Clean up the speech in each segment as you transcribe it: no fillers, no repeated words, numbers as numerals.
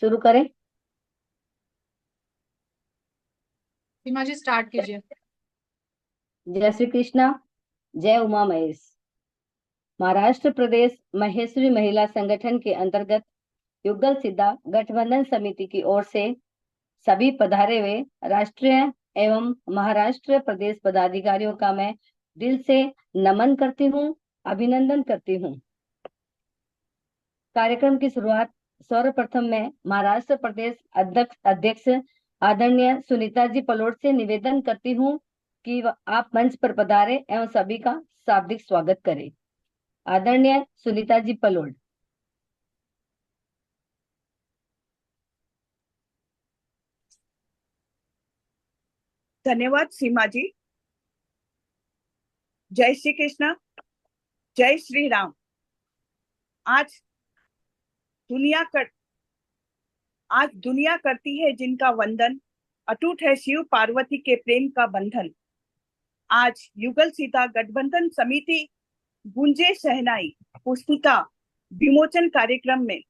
शुरू करें। सीमा जी स्टार्ट कीजिए। जय श्री कृष्णा। जय उमा महेश। महाराष्ट्र प्रदेश महेश्वरी महिला संगठन के अंतर्गत युगल सिद्धा गठबंधन समिति की ओर से सभी पधारे हुए राष्ट्रीय एवं महाराष्ट्र प्रदेश पदाधिकारियों का मैं दिल से नमन करती हूँ, अभिनंदन करती हूँ। कार्यक्रम की शुरुआत सर्वप्रथम मैं महाराष्ट्र प्रदेश अध्यक्ष आदरणीय सुनीता जी पलोट से निवेदन करती हूँ कि आप मंच पर पधारे एवं सभी का शाब्दिक स्वागत करें। आदरणीय सुनीता जी पलोट। धन्यवाद सीमा जी। जय श्री कृष्ण, जय श्री राम। आज दुनिया करती है जिनका वंदन, अटूट है शिव पार्वती के प्रेम का बंधन। आज युगल सीता गठबंधन समिति गूंजे शहनाई पुस्तिका विमोचन कार्यक्रम में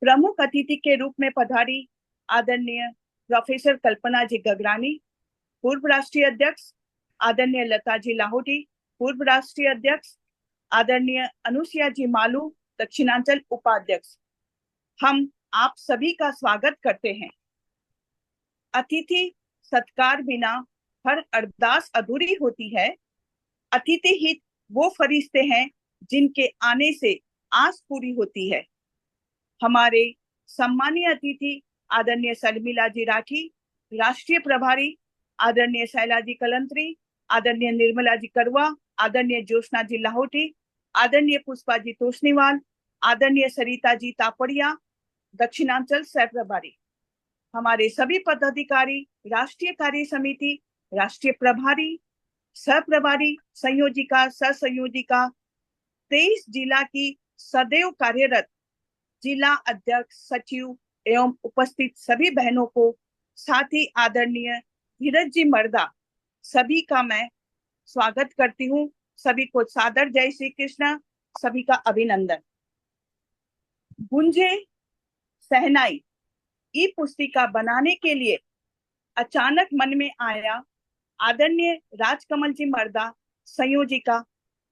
प्रमुख अतिथि के रूप में पधारी आदरणीय प्रोफेसर कल्पना जी गगरानी, पूर्व राष्ट्रीय अध्यक्ष, आदरणीय लता जी लाहौटी, पूर्व राष्ट्रीय अध्यक्ष, आदरणीय अनुसुया जी मालू, दक्षिणांचल उपाध्यक्ष। हम आप सभी का स्वागत करते हैं। अतिथि सत्कार बिना हर अरदास अधूरी होती है। अतिथि हित वो फरिश्ते हैं जिनके आने से आस पूरी होती है। हमारे सम्मानीय अतिथि आदरणीय शर्मिला जी राठी, राष्ट्रीय प्रभारी, आदरणीय शैला जी कलंत्री, आदरणीय निर्मला जी करवा, आदरणीय ज्योत्सना जी लाहौटी, आदरणीय पुष्पा जी तोष्णीवाल, आदरणीय सरिता जी तापड़िया, दक्षिणांचल सह प्रभारी। हमारे सभी पदाधिकारी, राष्ट्रीय कार्य समिति, राष्ट्रीय प्रभारी, सह प्रभारी, संयोजिका, सह संयोजिका, 23 जिला की सदैव कार्यरत जिला अध्यक्ष, सचिव एवं उपस्थित सभी बहनों को, साथ ही आदरणीय धीरज जी मर्दा, सभी का मैं स्वागत करती हूँ। सभी को सादर जय श्री कृष्ण, सभी का अभिनंदन। गुंजे सहनाई ई पुस्तिका बनाने के लिए अचानक मन में आया। आदरणीय राजकमल जी मर्दा संयोजिका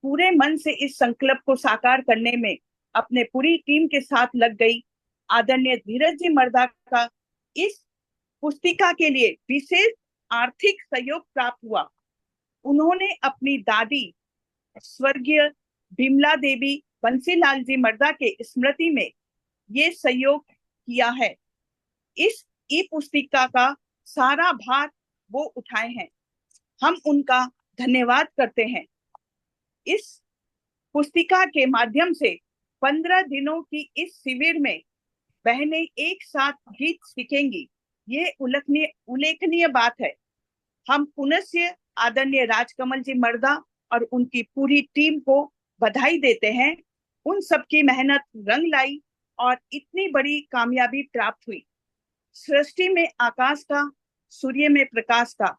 पूरे मन से इस संकल्प को साकार करने में अपने पूरी टीम के साथ लग गई। आदरणीय धीरज जी मर्दा का इस पुस्तिका के लिए विशेष आर्थिक सहयोग प्राप्त हुआ। उन्होंने अपनी दादी स्वर्गीय बिमला देवी बंसीलाल जी मर्दा के स्मृति में ये सहयोग किया है। इस ई पुस्तिका का सारा भार वो उठाए हैं। हम उनका धन्यवाद करते हैं। इस पुस्तिका के माध्यम से 15 दिनों की इस शिविर में बहनें एक साथ गीत सीखेंगी। ये उल्लेखनीय बात है। हम पुनः आदरणीय राजकमल जी मर्दा और उनकी पूरी टीम को बधाई देते हैं। उन सबकी मेहनत रंग लाई और इतनी बड़ी कामयाबी प्राप्त हुई। सृष्टि में आकाश का, सूर्य में प्रकाश का,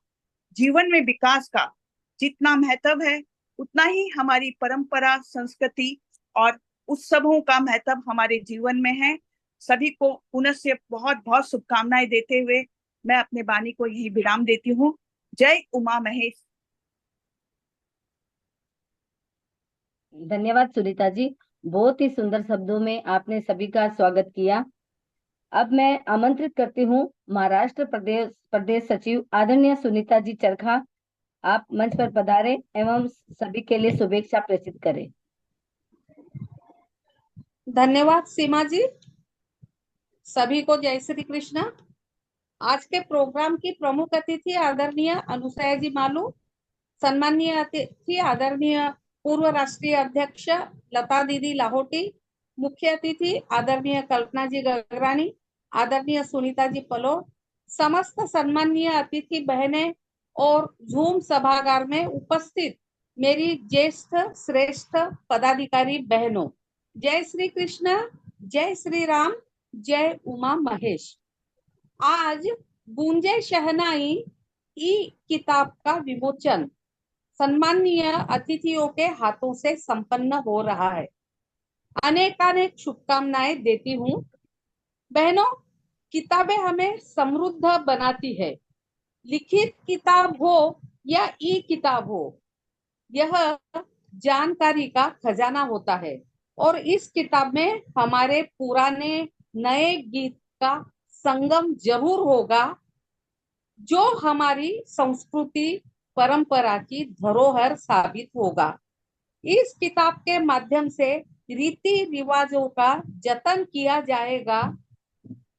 जीवन में विकास का जितना महत्व है, उतना ही हमारी परंपरा, संस्कृति और उत्सवों का महत्व हमारे जीवन में है। सभी को पुनः से बहुत बहुत शुभकामनाएं देते हुए मैं अपने वाणी को यही विराम देती हूँ। जय उमा महेश। धन्यवाद सुनीता जी, बहुत ही सुंदर शब्दों में आपने सभी का स्वागत किया। अब मैं आमंत्रित करती हूँ महाराष्ट्र प्रदेश सचिव आदरणीय सुनीता जी चरखा, आप मंच पर पधारे एवं सभी के लिए शुभेच्छा प्रेषित करें। धन्यवाद सीमा जी। सभी को जय श्री कृष्ण। आज के प्रोग्राम की प्रमुख अतिथि आदरणीय अनुसया जी मालू, सम्मानीय अतिथि आदरणीय पूर्व राष्ट्रीय अध्यक्ष लता दीदी लाहौटी, मुख्य अतिथि आदरणीय कल्पना जी गगरानी, आदरणीय सुनीता जी पलोट, समस्त सम्मानीय अतिथि बहनें और झूम सभागार में उपस्थित मेरी ज्येष्ठ श्रेष्ठ पदाधिकारी बहनों, जय श्री कृष्ण, जय श्री राम, जय उमा महेश। आज गूंजे शहनाई ई किताब का विमोचन सम्मानीय अतिथियों के हाथों से संपन्न हो रहा है। अनेकानेक शुभकामनाएं देती हूँ। बहनों, किताबें हमें समृद्ध बनाती है। लिखित किताब हो या ई किताब हो, यह जानकारी का खजाना होता है और इस किताब में हमारे पुराने नए गीत का संगम जरूर होगा, जो हमारी संस्कृति परंपरा की धरोहर साबित होगा। इस किताब के माध्यम से रीति रिवाजों का जतन किया जाएगा।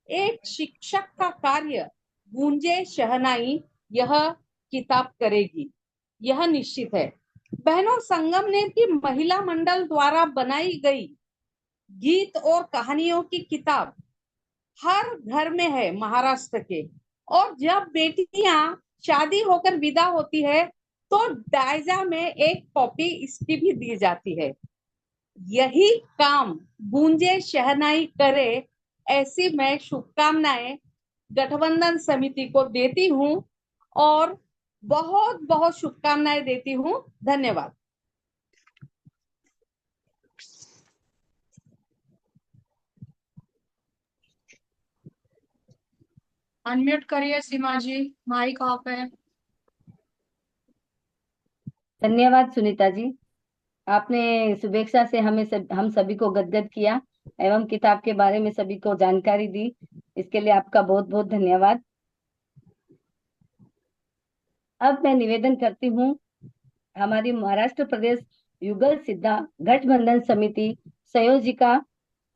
एक शिक्षक का कार्य गूंजे शहनाई यह किताब करेगी, यह निश्चित है। बहनों, संगमनेर की महिला मंडल द्वारा बनाई गई गीत और कहानियों की किताब हर घर में है महाराष्ट्र के, और जब बेटियां शादी होकर विदा होती है तो दायजा में एक कॉपी इसकी भी दी जाती है। यही काम गूंजे शहनाई करे, ऐसी मैं शुभकामनाएं गठबंधन समिति को देती हूं और बहुत बहुत शुभकामनाएं देती हूं। धन्यवाद। अनम्यूट करिए सीमा जी, माइक ऑफ है। धन्यवाद सुनीता जी, आपने शुभेच्छा से हम सभी को गदगद किया एवं किताब के बारे में सभी को जानकारी दी। इसके लिए आपका बहुत बहुत धन्यवाद। अब मैं निवेदन करती हूँ हमारी महाराष्ट्र प्रदेश युगल सिद्धा गठबंधन समिति संयोजिका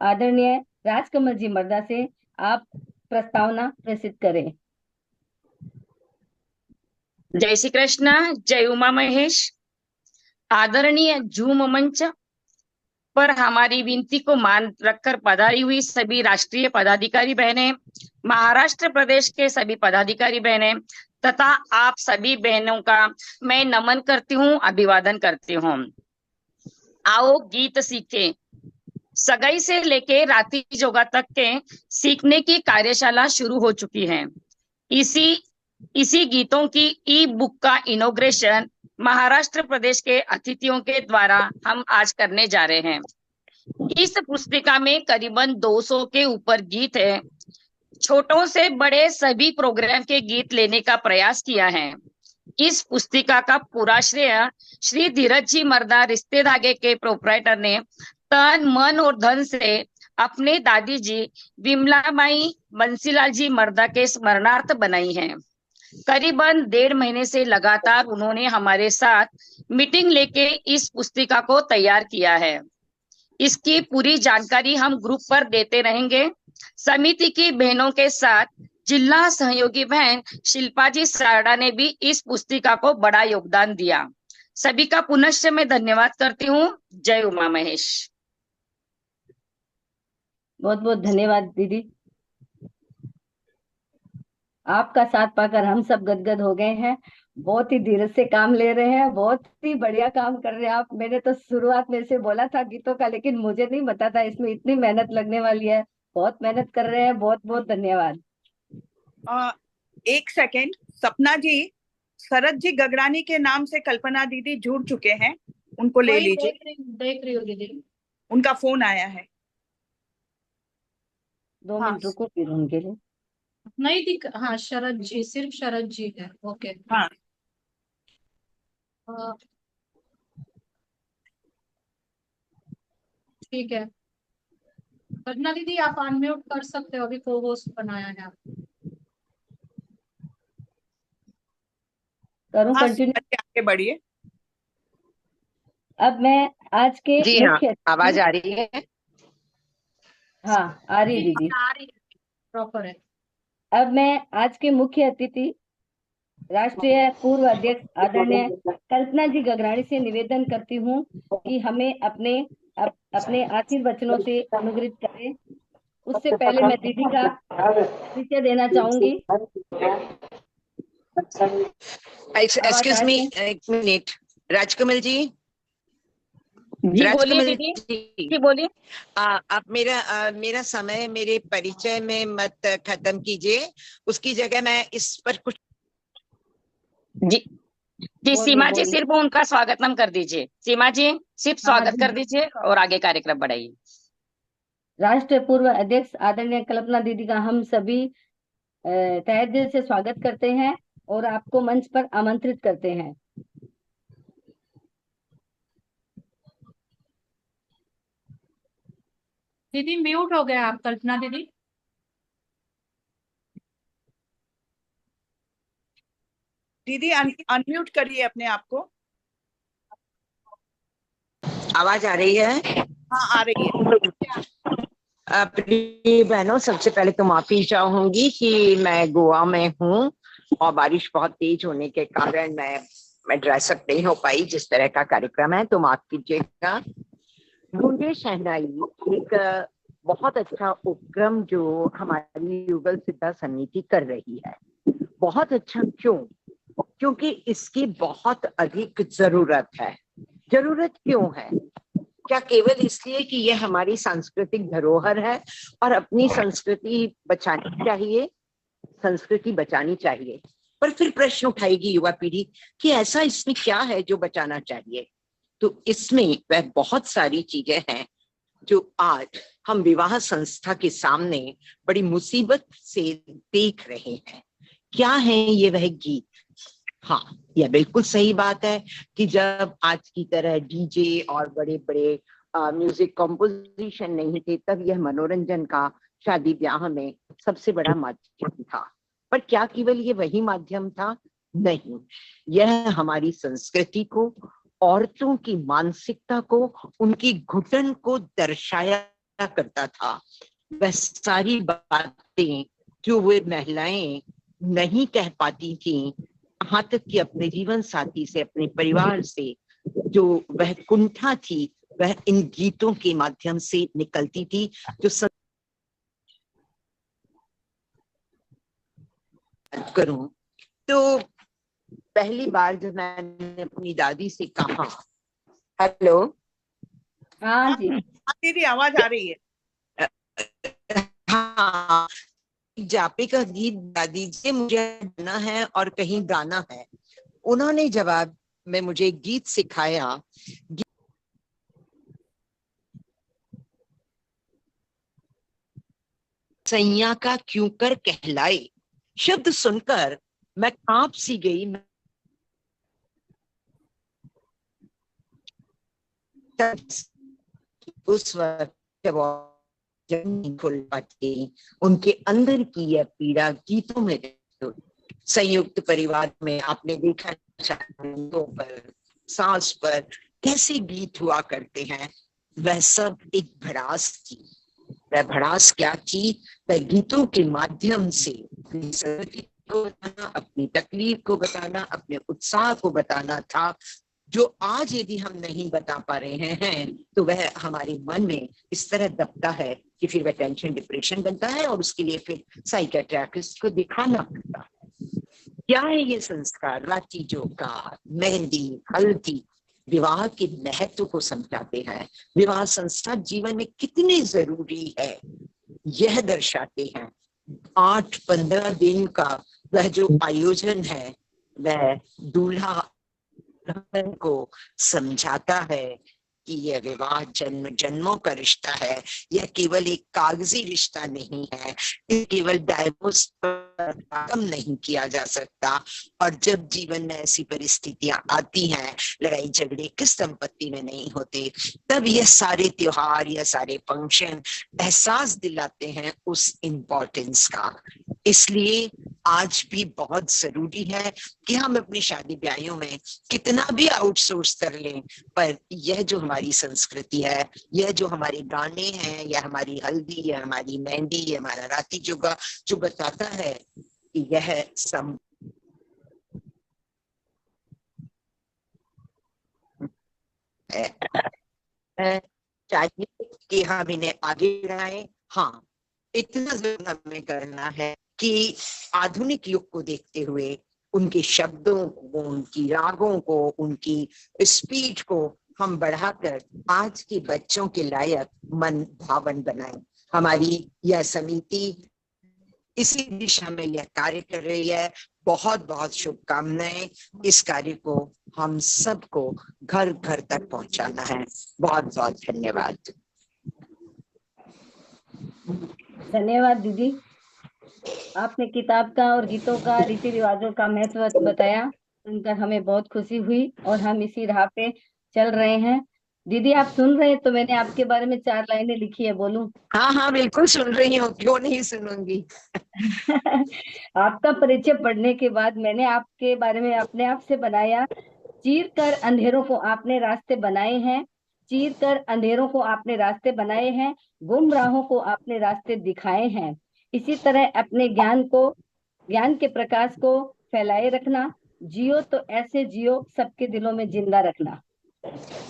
आदरणीय राजकमल जी मर्दा से आप प्रस्तावना प्रेषित करें। जय श्री कृष्ण, जय उमा महेश। आदरणीय जूम मंच पर हमारी विनती को मान रखकर पधारी हुई सभी राष्ट्रीय पदाधिकारी बहनें, महाराष्ट्र प्रदेश के सभी पदाधिकारी बहनें तथा आप सभी बहनों का मैं नमन करती हूँ, अभिवादन करती हूँ। आओ गीत सीखें। सगाई से लेके राती जोगा तक के सीखने की कार्यशाला शुरू हो चुकी है। इसी गीतों की ई बुक का इनॉग्रेशन महाराष्ट्र प्रदेश के अतिथियों के द्वारा हम आज करने जा रहे हैं। इस पुस्तिका में करीबन 200 के ऊपर गीत है। छोटों से बड़े सभी प्रोग्राम के गीत लेने का प्रयास किया है। इस पुस्तिका का पूरा श्रेय श्री धीरज जी मर्दा रिश्ते धागे के प्रोपराइटर ने तन मन और धन से अपने दादी जी विमलाबाई बंसीलाल जी मर्दा के स्मरणार्थ बनाई है। करीबन 1.5 महीने से लगातार उन्होंने हमारे साथ मीटिंग लेके इस पुस्तिका को तैयार किया है। इसकी पूरी जानकारी हम ग्रुप पर देते रहेंगे। समिति की बहनों के साथ जिला सहयोगी बहन शिल्पा जी सारडा ने भी इस पुस्तिका को बड़ा योगदान दिया। सभी का पुनश्च मैं धन्यवाद करती हूँ। जय उमा महेश। बहुत बहुत धन्यवाद दीदी, आपका साथ पाकर हम सब गदगद हो गए हैं। बहुत ही धीरज से काम ले रहे हैं, बहुत ही बढ़िया काम कर रहे हैं आप। मैंने तो शुरुआत में से बोला था गीतों का, लेकिन मुझे नहीं पता था इसमें इतनी मेहनत लगने वाली है। बहुत मेहनत कर रहे हैं, बहुत बहुत धन्यवाद। एक सेकेंड, सपना जी, शरद जी गगरानी के नाम से कल्पना दीदी जुड़ चुके हैं, उनको ले लीजिए। देख रही हो दीदी, उनका फोन आया है। 2 मिनट रुको फिर उनके लिए। नहीं दिख, हाँ शरद जी, सिर्फ शरद जी है। ओके, हाँ, ठीक है। रत्ना दीदी आप अनम्यूट कर सकते हो, अभी को होस्ट बनाया है आप। करूं हाँ, कंटिन्यू? आगे बढ़िए। अब मैं आज के जी हाँ, मुख्य आवाज आ रही है? हाँ आ रही दीदी। प्रॉपर है। अब मैं आज के मुख्य अतिथि राष्ट्रीय पूर्व अध्यक्ष आदरणीय कल्पना जी गगरानी से निवेदन करती हूँ कि हमें अपने आशीर्वचनों से अनुग्रहित करें। उससे पहले मैं दीदी का परिचय देना चाहूंगी। एक्सक्यूज मी, एक मिनट। राजकमल जी, जी बोलिए दीदी, जी बोलिए। आप मेरा समय मेरे परिचय में मत खत्म कीजिए, उसकी जगह मैं इस पर कुछ जी जी और सीमा वो जी बोल सिर्फ उनका स्वागतम कर दीजिए। सीमा जी सिर्फ हाँ स्वागत जी। कर दीजिए और आगे कार्यक्रम बढ़ाइए। राष्ट्र पूर्व अध्यक्ष आदरणीय कल्पना दीदी का हम सभी तहे दिल से स्वागत करते हैं और आपको मंच पर आमंत्रित करते हैं। दीदी म्यूट हो गया आप, कल्पना दीदी। दीदी अनम्यूट करिए अपने आप को। आवाज आ रही है? हाँ, आ रही है। प्रिय बहनों, सबसे पहले तो माफी चाहूंगी कि मैं गोवा में हूँ और बारिश बहुत तेज होने के कारण मैं ड्रेसअप नहीं हो पाई। जिस तरह का कार्यक्रम है तो माफ कीजिएगा। गूंजे शहनाई एक बहुत अच्छा उपक्रम जो हमारी युगल सिद्धा समिति कर रही है। बहुत अच्छा क्यों? क्योंकि इसकी बहुत अधिक जरूरत है। जरूरत क्यों है? क्या केवल इसलिए कि यह हमारी सांस्कृतिक धरोहर है और अपनी संस्कृति बचानी चाहिए, संस्कृति बचानी चाहिए, पर फिर प्रश्न उठाएगी युवा पीढ़ी कि ऐसा इसमें क्या है जो बचाना चाहिए। तो इसमें वह बहुत सारी चीजें हैं जो आज हम विवाह संस्था के सामने बड़ी मुसीबत से देख रहे हैं। क्या है ये वह गीत? हाँ, यह बिल्कुल सही बात है कि जब आज की तरह डीजे और बड़े बड़े म्यूजिक कंपोजिशन नहीं थे, तब यह मनोरंजन का शादी ब्याह में सबसे बड़ा माध्यम था। पर क्या केवल ये वही माध्यम था? नहीं, यह हमारी संस्कृति को, औरतों की मानसिकता को, उनकी घुटन को दर्शाया करता था। वह सारी बातें जो वे महिलाएं नहीं कह पाती थी, यहाँ तक कि अपने जीवन साथी से, अपने परिवार से जो वह कुंठा थी, वह इन गीतों के माध्यम से निकलती थी। जो करूं तो पहली बार जब मैंने अपनी दादी से कहा, हेलो, हाँ जी, दीदी आवाज आ रही है। हाँ, जापे का गीत दादी जी मुझे गाना है और कहीं गाना है। उन्होंने जवाब में मुझे गीत सिखाया। सैया का क्यों कर कहलाए, शब्द सुनकर मैं कांप सी गई। उस वक्त जब नहीं खुल पाती, उनके अंदर की यह पीड़ा गीतों में। संयुक्त परिवार में आपने देखा पर, सास पर कैसे गीत हुआ करते हैं, वह सब एक भड़ास थी। वह भड़ास क्या थी? वह गीतों के माध्यम से अपनी संस्कृति को बताना, अपनी तकलीफ को बताना, अपने उत्साह को बताना था, जो आज यदि हम नहीं बता पा रहे हैं तो वह हमारे मन में इस तरह दबता है कि फिर वह टेंशन, डिप्रेशन बनता है और उसके लिए फिर साइकियाट्रिस्ट को दिखाना पड़ता है। क्या है ये संस्कार? राती जोका, मेहंदी, हल्दी विवाह के महत्व को समझाते हैं। विवाह संस्था जीवन में कितनी जरूरी है यह दर्शाते हैं। 8-15 दिन का वह जो आयोजन है, वह दूल्हा को समझाता है कि यह विवाह जन्म जन्मों का रिश्ता है। यह केवल एक कागजी रिश्ता नहीं है, केवल डाइवोर्स पर खत्म नहीं किया जा सकता। और जब जीवन में ऐसी परिस्थितियां आती हैं, लड़ाई झगड़े किस संपत्ति में नहीं होते, तब यह सारे त्योहार, यह सारे फंक्शन एहसास दिलाते हैं उस इम्पोर्टेंस का। इसलिए आज भी बहुत जरूरी है कि हम अपनी शादी ब्याहों में कितना भी आउटसोर्स कर लें, पर यह जो हमारी संस्कृति है, यह जो हमारे गाने हैं, यह हमारी हल्दी, यह हमारी मेहंदी, यह हमारा राती जोगा, जो बताता है कि यह सम चाहिए कि हम इन्हें आगे बढ़ाएं। हाँ, इतना जरूर हमें करना है कि आधुनिक युग को देखते हुए उनके शब्दों को, उनकी रागों को, उनकी स्पीड को हम बढ़ाकर आज के बच्चों के लायक मन भावन बनाएं। हमारी यह समिति इसी दिशा में यह कार्य कर रही है। बहुत बहुत शुभकामनाएं। इस कार्य को हम सबको घर घर तक पहुंचाना है। बहुत बहुत धन्यवाद। धन्यवाद दीदी, आपने किताब का और गीतों का, रीति रिवाजों का महत्व बताया, सुनकर हमें बहुत खुशी हुई और हम इसी राह पे चल रहे हैं। दीदी आप सुन रहे हैं तो मैंने आपके बारे में 4 लाइनें लिखी है, बोलूं? हाँ हाँ बिल्कुल सुन रही हूँ, क्यों नहीं सुनूंगी। आपका परिचय पढ़ने के बाद मैंने आपके बारे में अपने आप से बनाया। चीर कर अंधेरों को आपने रास्ते बनाए हैं, चीर कर अंधेरों को आपने रास्ते बनाए हैं, गुमराहों को आपने रास्ते दिखाए हैं। इसी तरह अपने ज्ञान के प्रकाश को फैलाए रखना। जियो तो ऐसे जियो, सबके दिलों में जिंदा रखना।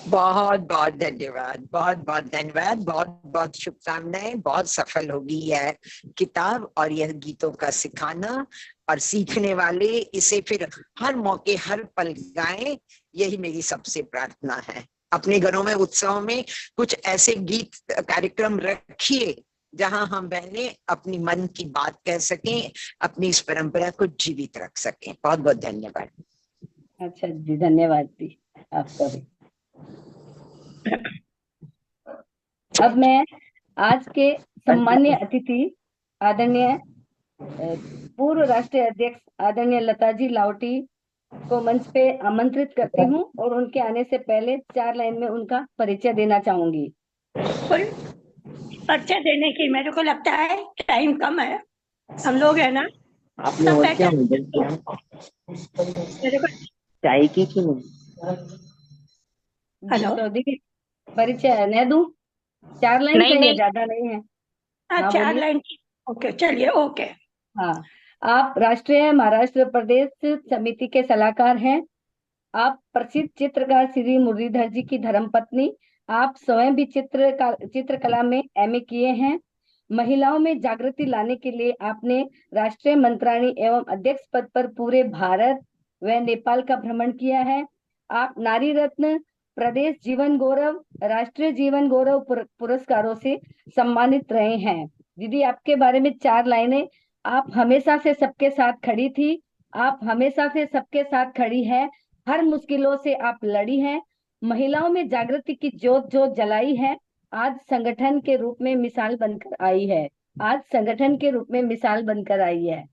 बहुत बहुत धन्यवाद, बहुत बहुत धन्यवाद, बहुत बहुत शुभकामनाएं। बहुत सफल होगी यह किताब और यह गीतों का सिखाना, और सीखने वाले इसे फिर हर मौके हर पल गाएं, यही मेरी सबसे प्रार्थना है। अपने घरों में उत्सव में कुछ ऐसे गीत कार्यक्रम रखिए जहां हम बहनें अपनी मन की बात कह सकें, अपनी इस परंपरा को जीवित रख सकें। बहुत बहुत धन्यवाद। अच्छा जी, धन्यवाद दी आपका भी। अब मैं आज के सम्मान्य अतिथि आदरणीय पूर्व राष्ट्रीय अध्यक्ष आदरणीय लताजी लावटी को मंच पे आमंत्रित करती हूँ और उनके आने से पहले 4 लाइन में उनका परिचय देना चाहूंगी। परिचय देने की मेरे को लगता है टाइम कम है, हम लोग है ना आपने सब और क्या बैठे मदद किया? मेरे को। चाय की कि नहीं? हेलो, तो दीदी परिचय नहीं दूं? 4 लाइन नहीं, चाहिए, नहीं। ज्यादा नहीं है। हाँ 4 बोलिए। लाइन। ओके चलिए, ओके। हाँ, आप राष्ट्रीय महाराष्ट्र प्रदेश समिति के सलाहकार हैं। आप प्रसिद्ध चित्रकार श्री मुरलीधर जी की धर्मपत्नी। आप स्वयं भी चित्रकला में एमए किए हैं। महिलाओं में जागृति लाने के लिए आपने राष्ट्रीय मंत्राणी एवं अध्यक्ष पद पर पूरे भारत व नेपाल का भ्रमण किया है। आप नारी रत्न, प्रदेश जीवन गौरव, राष्ट्रीय जीवन गौरव पुरस्कारों से सम्मानित रहे हैं। दीदी आपके बारे में 4 लाइनें। आप हमेशा से सबके साथ खड़ी थी, आप हमेशा से सबके साथ खड़ी है, हर मुश्किलों से आप लड़ी हैं, महिलाओं में जागृति की जोत जो जलाई है, आज संगठन के रूप में मिसाल बनकर आई है, आज संगठन के रूप में मिसाल बनकर आई है।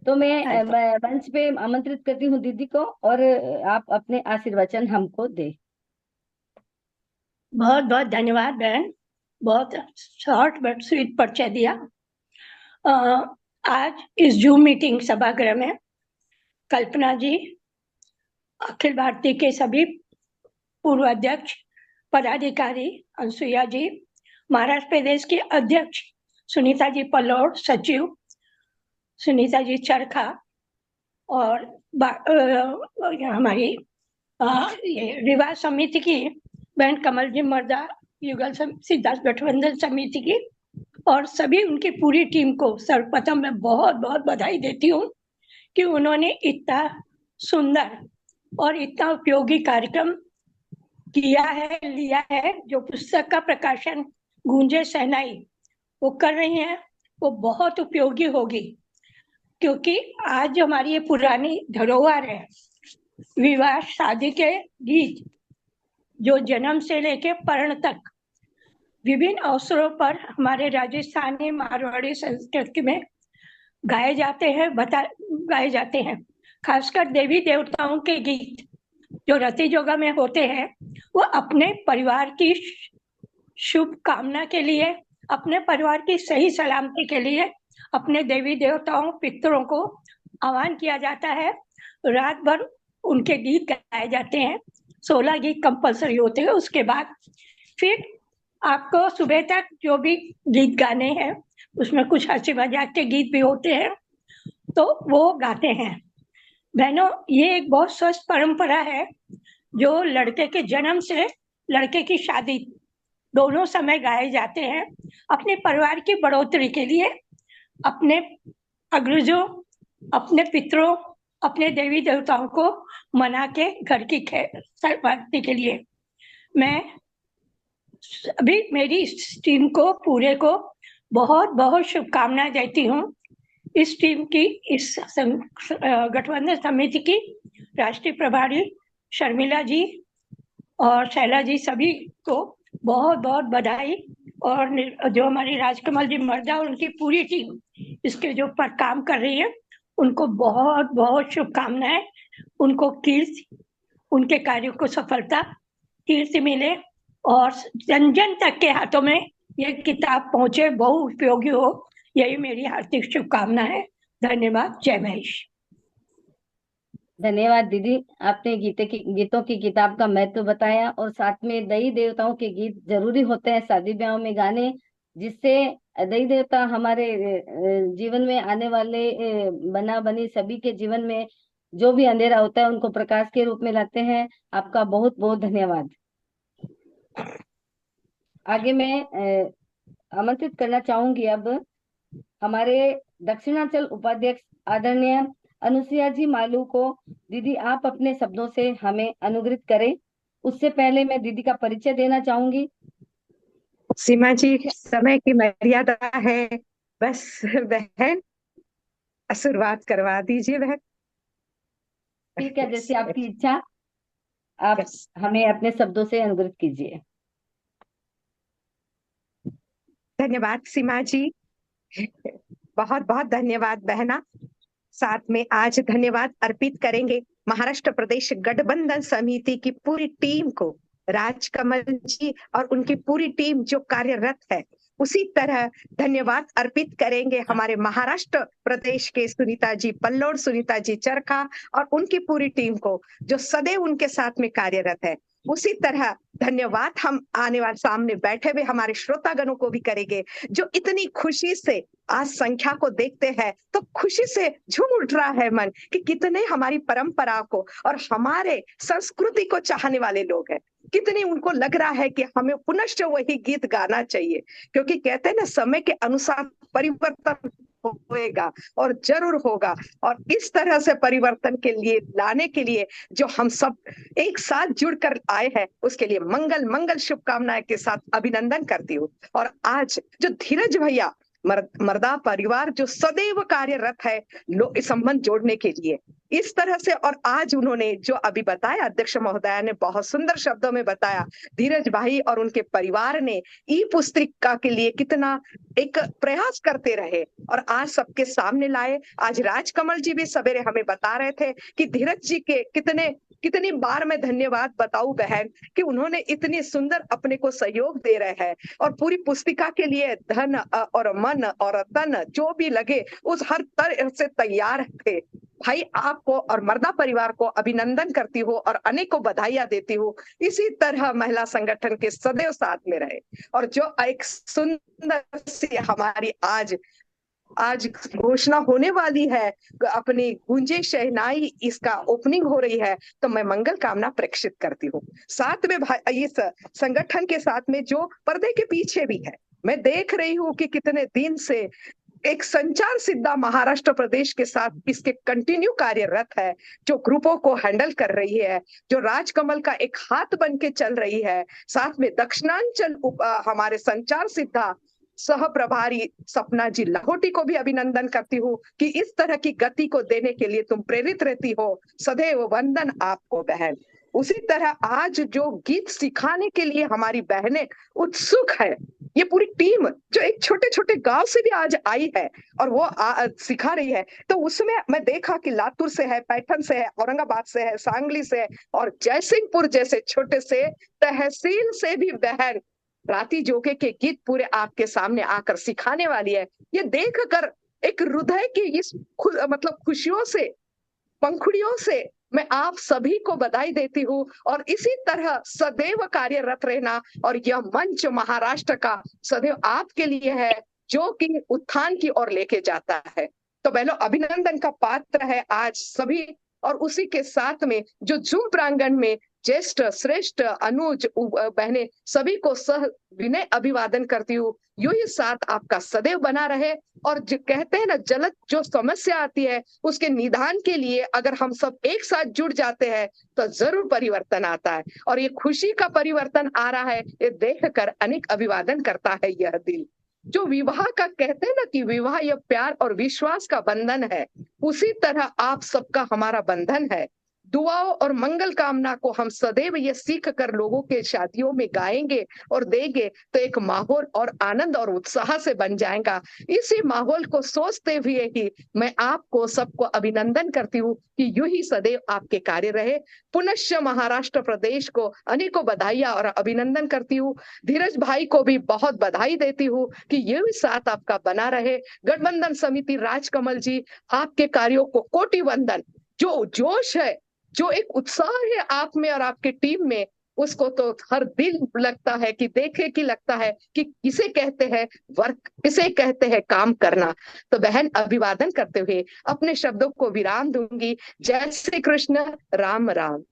तो मैं मंच पे आमंत्रित करती हूँ दीदी को, और आप अपने आशीर्वचन हमको दे। बहुत बहुत धन्यवाद बहन, बहुत शॉर्ट बट स्वीट परिचय दिया। आज इस जूम मीटिंग सभागृह में कल्पना जी, अखिल भारतीय के सभी पूर्व अध्यक्ष पदाधिकारी, अनसुईया जी, महाराष्ट्र प्रदेश के अध्यक्ष सुनीता जी पल्लौड़, सचिव सुनीता जी चरखा, और हमारी ये विवाह समिति की बहन कमल जी मर्दा, युगल सिद्धार्थ गठबंधन समिति की, और सभी उनकी पूरी टीम को सर्वप्रथम मैं बहुत बहुत बधाई देती हूँ कि उन्होंने इतना सुंदर और इतना उपयोगी कार्यक्रम किया है, लिया है। जो पुस्तक का प्रकाशन गूंजे शहनाई वो कर रही हैं, वो बहुत उपयोगी होगी, क्योंकि आज जो हमारी ये पुरानी धरोहर है, विवाह शादी के गीत जो जन्म से लेके पर्ण तक विभिन्न अवसरों पर हमारे राजस्थानी मारवाड़ी संस्कृति में गाए जाते हैं। खासकर देवी देवताओं के गीत जो रति जोगा में होते हैं, वो अपने परिवार की शुभ कामना के लिए, अपने परिवार की सही सलामती के लिए अपने देवी देवताओं पितरों को आह्वान किया जाता है। रात भर उनके गीत गाए जाते हैं, 16 गीत कंपलसरी होते हैं। उसके बाद फिर आपको सुबह तक जो भी गीत गाने हैं, उसमें कुछ हंसी मजाक के गीत भी होते हैं, तो वो गाते हैं। बहनों, ये एक बहुत स्वस्थ परंपरा है जो लड़के के जन्म से लड़के की शादी दोनों समय गाए जाते हैं, अपने परिवार की बढ़ोतरी के लिए, अपने अग्रजों, अपने पितरों, अपने देवी देवताओं को मना के घर की सलामती के लिए। मैं अभी मेरी इस टीम को पूरे को बहुत बहुत शुभकामनाएं देती हूँ इस टीम की, इस गठबंधन समिति की राष्ट्रीय प्रभारी शर्मिला जी और शैला जी, सभी को बहुत बहुत बधाई। और जो हमारी राजकमल जी मर्दा और उनकी पूरी टीम इसके जो पर काम कर रही है, उनको बहुत बहुत शुभकामनाएं। उनको कीर्ति, उनके कार्यों को सफलता, कीर्ति मिले और जन जन तक के हाथों में ये किताब पहुंचे, बहु उपयोगी हो, यही मेरी हार्दिक शुभकामना है। धन्यवाद। जय महेश। धन्यवाद दीदी, आपने गीतों की किताब का महत्व बताया और साथ में देवी देवताओं के गीत जरूरी होते हैं शादी ब्याह में गाने, जिससे देवी देवता हमारे जीवन में आने वाले बना बनी सभी के जीवन में जो भी अंधेरा होता है उनको प्रकाश के रूप में लाते हैं। आपका बहुत बहुत धन्यवाद। आगे मैं आमंत्रित करना चाहूंगी अब हमारे दक्षिणांचल उपाध्यक्ष आदरणीय अनुसुईया जी मालू को। दीदी आप अपने शब्दों से हमें अनुग्रहित करें। उससे पहले मैं दीदी का परिचय देना चाहूंगी। सीमा जी, समय की मर्यादा है, बस बहन शुरुआत करवा दीजिए बहन। ठीक है, जैसे आपकी इच्छा, आप हमें अपने शब्दों से अनुग्रहित कीजिए। धन्यवाद सीमा जी, बहुत बहुत धन्यवाद बहना। साथ में आज धन्यवाद अर्पित करेंगे महाराष्ट्र प्रदेश गठबंधन समिति की पूरी टीम को, राजकमल जी और उनकी पूरी टीम जो कार्यरत है। उसी तरह धन्यवाद अर्पित करेंगे हमारे महाराष्ट्र प्रदेश के सुनीता जी पल्लोड, सुनीता जी चरखा और उनकी पूरी टीम को जो सदैव उनके साथ में कार्यरत है। उसी तरह धन्यवाद हम आने वाले सामने बैठे हुए हमारे श्रोतागणों को भी करेंगे, जो इतनी खुशी से आज संख्या को देखते हैं तो खुशी से झूम उठ रहा है मन कि कितने हमारी परंपरा को और हमारे संस्कृति को चाहने वाले लोग हैं। कितनी उनको लग रहा है कि हमें पुनश्च वही गीत गाना चाहिए, क्योंकि कहते हैं ना समय के अनुसार परिवर्तन होएगा और जरूर होगा। और इस तरह से परिवर्तन के लिए लाने के लिए जो हम सब एक साथ जुड़कर आए हैं, उसके लिए मंगल मंगल शुभकामनाएं के साथ अभिनंदन करती हूँ। और आज जो धीरज भैया मर्दा परिवार जो सदैव कार्यरत है संबंध जोड़ने के लिए, इस तरह से, और आज उन्होंने जो अभी बताया, अध्यक्ष महोदया ने बहुत सुंदर शब्दों में बताया, धीरज भाई और उनके परिवार ने ई पुस्तिका के लिए कितना एक प्रयास करते रहे और आज सबके सामने लाए। आज राजकमल जी भी सवेरे हमें बता रहे थे कि धीरज जी के कितनी बार मैं धन्यवाद बताऊं बहन कि उन्होंने इतनी सुंदर अपने को सहयोग दे रहे हैं और पूरी पुस्तिका के लिए धन और मन और तन जो भी लगे उस हर तरह से तैयार थे। भाई आपको और मर्दा परिवार को अभिनंदन करती हूँ और अनेकों बधाइयां देती हूँ। इसी तरह महिला संगठन के सदैव साथ में रहे और जो एक सुंदर सी हमारी आज घोषणा होने वाली है, अपनी गूंजे शहनाई इसका ओपनिंग हो रही है, तो मैं मंगल कामना प्रेषित करती हूँ। साथ में इस संगठन के साथ में जो पर्दे के पीछे भी है, मैं देख रही हूँ कि कितने दिन से एक संचार सिद्धा महाराष्ट्र प्रदेश के साथ इसके कंटिन्यू कार्यरत है, जो ग्रुपों को हैंडल कर रही है, जो राजकमल का एक हाथ बन के चल रही है। साथ में दक्षिणांचल हमारे संचार सिद्धा सह प्रभारी सपना जी लाहौटी को भी अभिनंदन करती हूँ कि इस तरह की गति को देने के लिए तुम प्रेरित रहती हो। सदैव वंदन आपको बहन। उसी तरह आज जो गीत सिखाने के लिए हमारी बहनें उत्सुक है, ये पूरी टीम जो एक छोटे छोटे गांव से भी आज आई है और वो सिखा रही है, तो उसमें मैं देखा कि लातूर से है, पैठन से है, औरंगाबाद से है, सांगली से है और जयसिंहपुर जैसे छोटे से तहसील से भी बहन राती जोगे के गीत पूरे आपके सामने आकर सिखाने वाली है। ये देखकर एक हृदय की इस मतलब खुशियों से, पंखुड़ियों से मैं आप सभी को बधाई देती हूँ और इसी तरह सदैव कार्यरत रहना। और यह मंच महाराष्ट्र का सदैव आपके लिए है, जो कि उत्थान की ओर लेके जाता है। तो बहनों, अभिनंदन का पात्र है आज सभी। और उसी के साथ में जो जूम प्रांगण में ज्येष्ठ श्रेष्ठ अनुज बहने सभी को सह विनय अभिवादन करती हूँ। यू ही साथ आपका सदैव बना रहे। और जो कहते हैं ना, जलद जो समस्या आती है उसके निदान के लिए अगर हम सब एक साथ जुड़ जाते हैं तो जरूर परिवर्तन आता है। और ये खुशी का परिवर्तन आ रहा है, ये देखकर अनेक अभिवादन करता है यह दिल। जो विवाह का कहते हैं ना कि विवाह यह प्यार और विश्वास का बंधन है, उसी तरह आप सबका हमारा बंधन है। दुआओं और मंगल कामना को हम सदैव ये सीख कर लोगों के शादियों में गाएंगे और देंगे तो एक माहौल और आनंद और उत्साह से बन जाएगा। इसी माहौल को सोचते हुए ही मैं आपको सबको अभिनंदन करती हूँ कि यूं ही सदैव आपके कार्य रहे। पुनश्च महाराष्ट्र प्रदेश को अनेकों बधाइयां और अभिनंदन करती हूँ। धीरज भाई को भी बहुत बधाई देती हूँ कि ये भी साथ आपका बना रहे। गठबंधन समिति राजकमल जी, आपके कार्यों को कोटि वंदन। जो जोश है, जो एक उत्साह है आप में और आपके टीम में, उसको तो हर दिल लगता है कि देखे कि लगता है कि किसे कहते हैं वर्क, किसे कहते हैं काम करना। तो बहन, अभिवादन करते हुए अपने शब्दों को विराम दूंगी। जय श्री कृष्ण, राम राम।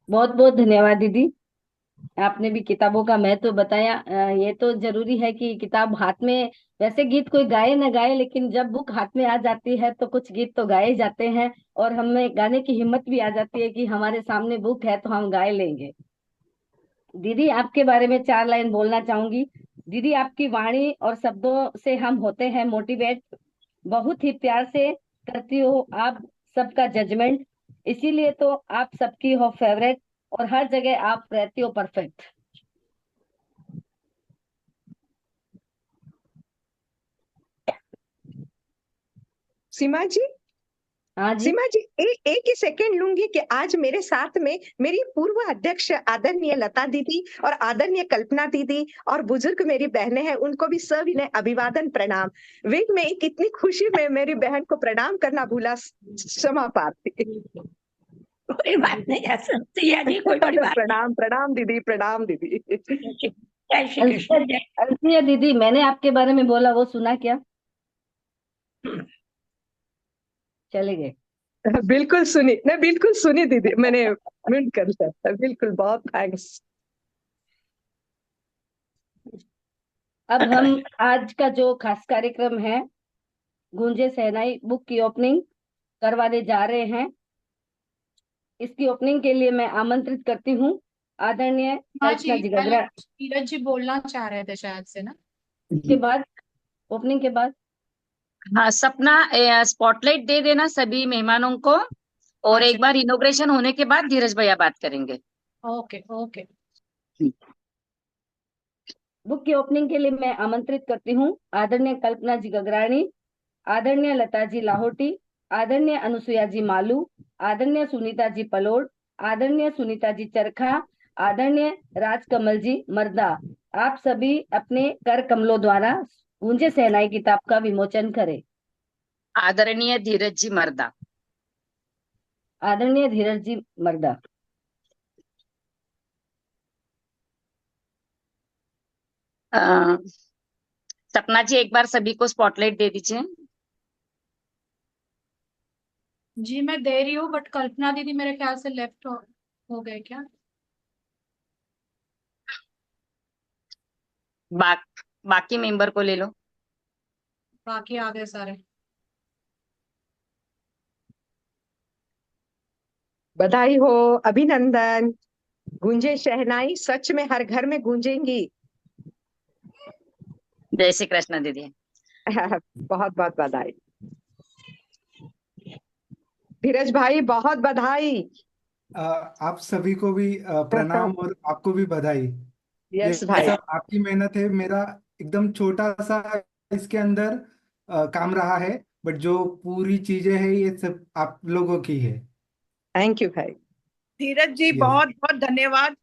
बहुत बहुत धन्यवाद दीदी। आपने भी किताबों का महत्व बताया। ये तो जरूरी है कि किताब हाथ में, वैसे गीत कोई गाए ना गाए, लेकिन जब बुक हाथ में आ जाती है तो कुछ गीत तो गाए जाते हैं और हमें गाने की हिम्मत भी आ जाती है कि हमारे सामने बुक है तो हम गाए लेंगे। दीदी, आपके बारे में 4 लाइन बोलना चाहूंगी। दीदी, आपकी वाणी और शब्दों से हम होते हैं मोटिवेट। बहुत ही प्यार से करती हो आप सबका जजमेंट, इसीलिए तो आप सबकी हो फेवरेट और हर जगह आप रहती हो परफेक्ट। सीमा जी, हाँ जी। सीमा जी, एक ही सेकंड लूंगी कि आज मेरे साथ में मेरी पूर्व अध्यक्ष आदरणीय लता दीदी और आदरणीय कल्पना दीदी और बुजुर्ग मेरी बहनें हैं, उनको भी सविनय अभिवादन प्रणाम। वे मैं कितनी खुशी में मेरी बहन को प्रणाम करना भूला, क्षमा प्रार्थी। कोई बात नहीं ऐसा सिया जी, कोई बड़ी बात प्रणाम प्रणाम दीदी, प्रणाम दीदी। नहीं। जय श्री कृष्ण। जय अलसिया दीदी, मैंने आपके बारे में बोला वो सुना क्या? चले गए। बिल्कुल सुनी, नहीं बिल्कुल सुनी दीदी, मैंने म्यूट कर लिया। बिल्कुल, बहुत थैंक्स। अब हम आज का जो खास कार्यक्रम है, गूंजे शहनाई बुक की ओपनिंग करवाने जा रहे हैं। इसकी ओपनिंग के लिए मैं आमंत्रित करती हूँ आदरणीय हाँ कल्पना जी, जी पहले गगरा नीरज जी बोलना चाह रहे थे शायद से ना। के बाद, ओपनिंग के बाद। हाँ, सपना स्पॉटलाइट दे देना सभी मेहमानों को, और अच्छा, एक बार इनोग्रेशन होने के बाद धीरज भैया बात करेंगे। Okay okay. बुक की ओपनिंग के लिए मैं आमंत्रित करती हूँ आदरणीय कल्पना जी गगराणी, आदरणीय लता जी लाहौटी, आदरणीय अनुसुईया जी मालू, आदरणीय सुनीता जी पलोड, आदरणीय सुनीता जी चरखा, आदरणीय राजकमल जी मर्दा। आप सभी अपने कर कमलों द्वारा गूंजे शहनाई किताब का विमोचन करें। आदरणीय धीरज जी मर्दा। आदरणीय धीरज जी मर्दा। अ, सपना जी, एक बार सभी को स्पॉटलाइट दे दीजिए। जी मैं दे रही हूँ, बट कल्पना दीदी मेरे ख्याल से लेफ्ट हो गए क्या? बा, बाकी मेंबर को ले लो। बाकी आ गए सारे। बधाई हो, अभिनंदन। गूंजे शहनाई सच में हर घर में गूंजेंगी। जय श्री कृष्ण दीदी। बहुत बहुत बधाई। धीरज भाई, बहुत बधाई। आप सभी को भी प्रणाम और आपको भी बधाई। ये यस भाई। सब आपकी मेहनत है। मेरा एकदम छोटा सा इसके अंदर काम रहा है, बट जो पूरी चीजें हैं ये सब आप लोगों की है। थैंक यू भाई। धीरज जी, यस। बहुत बहुत धन्यवाद।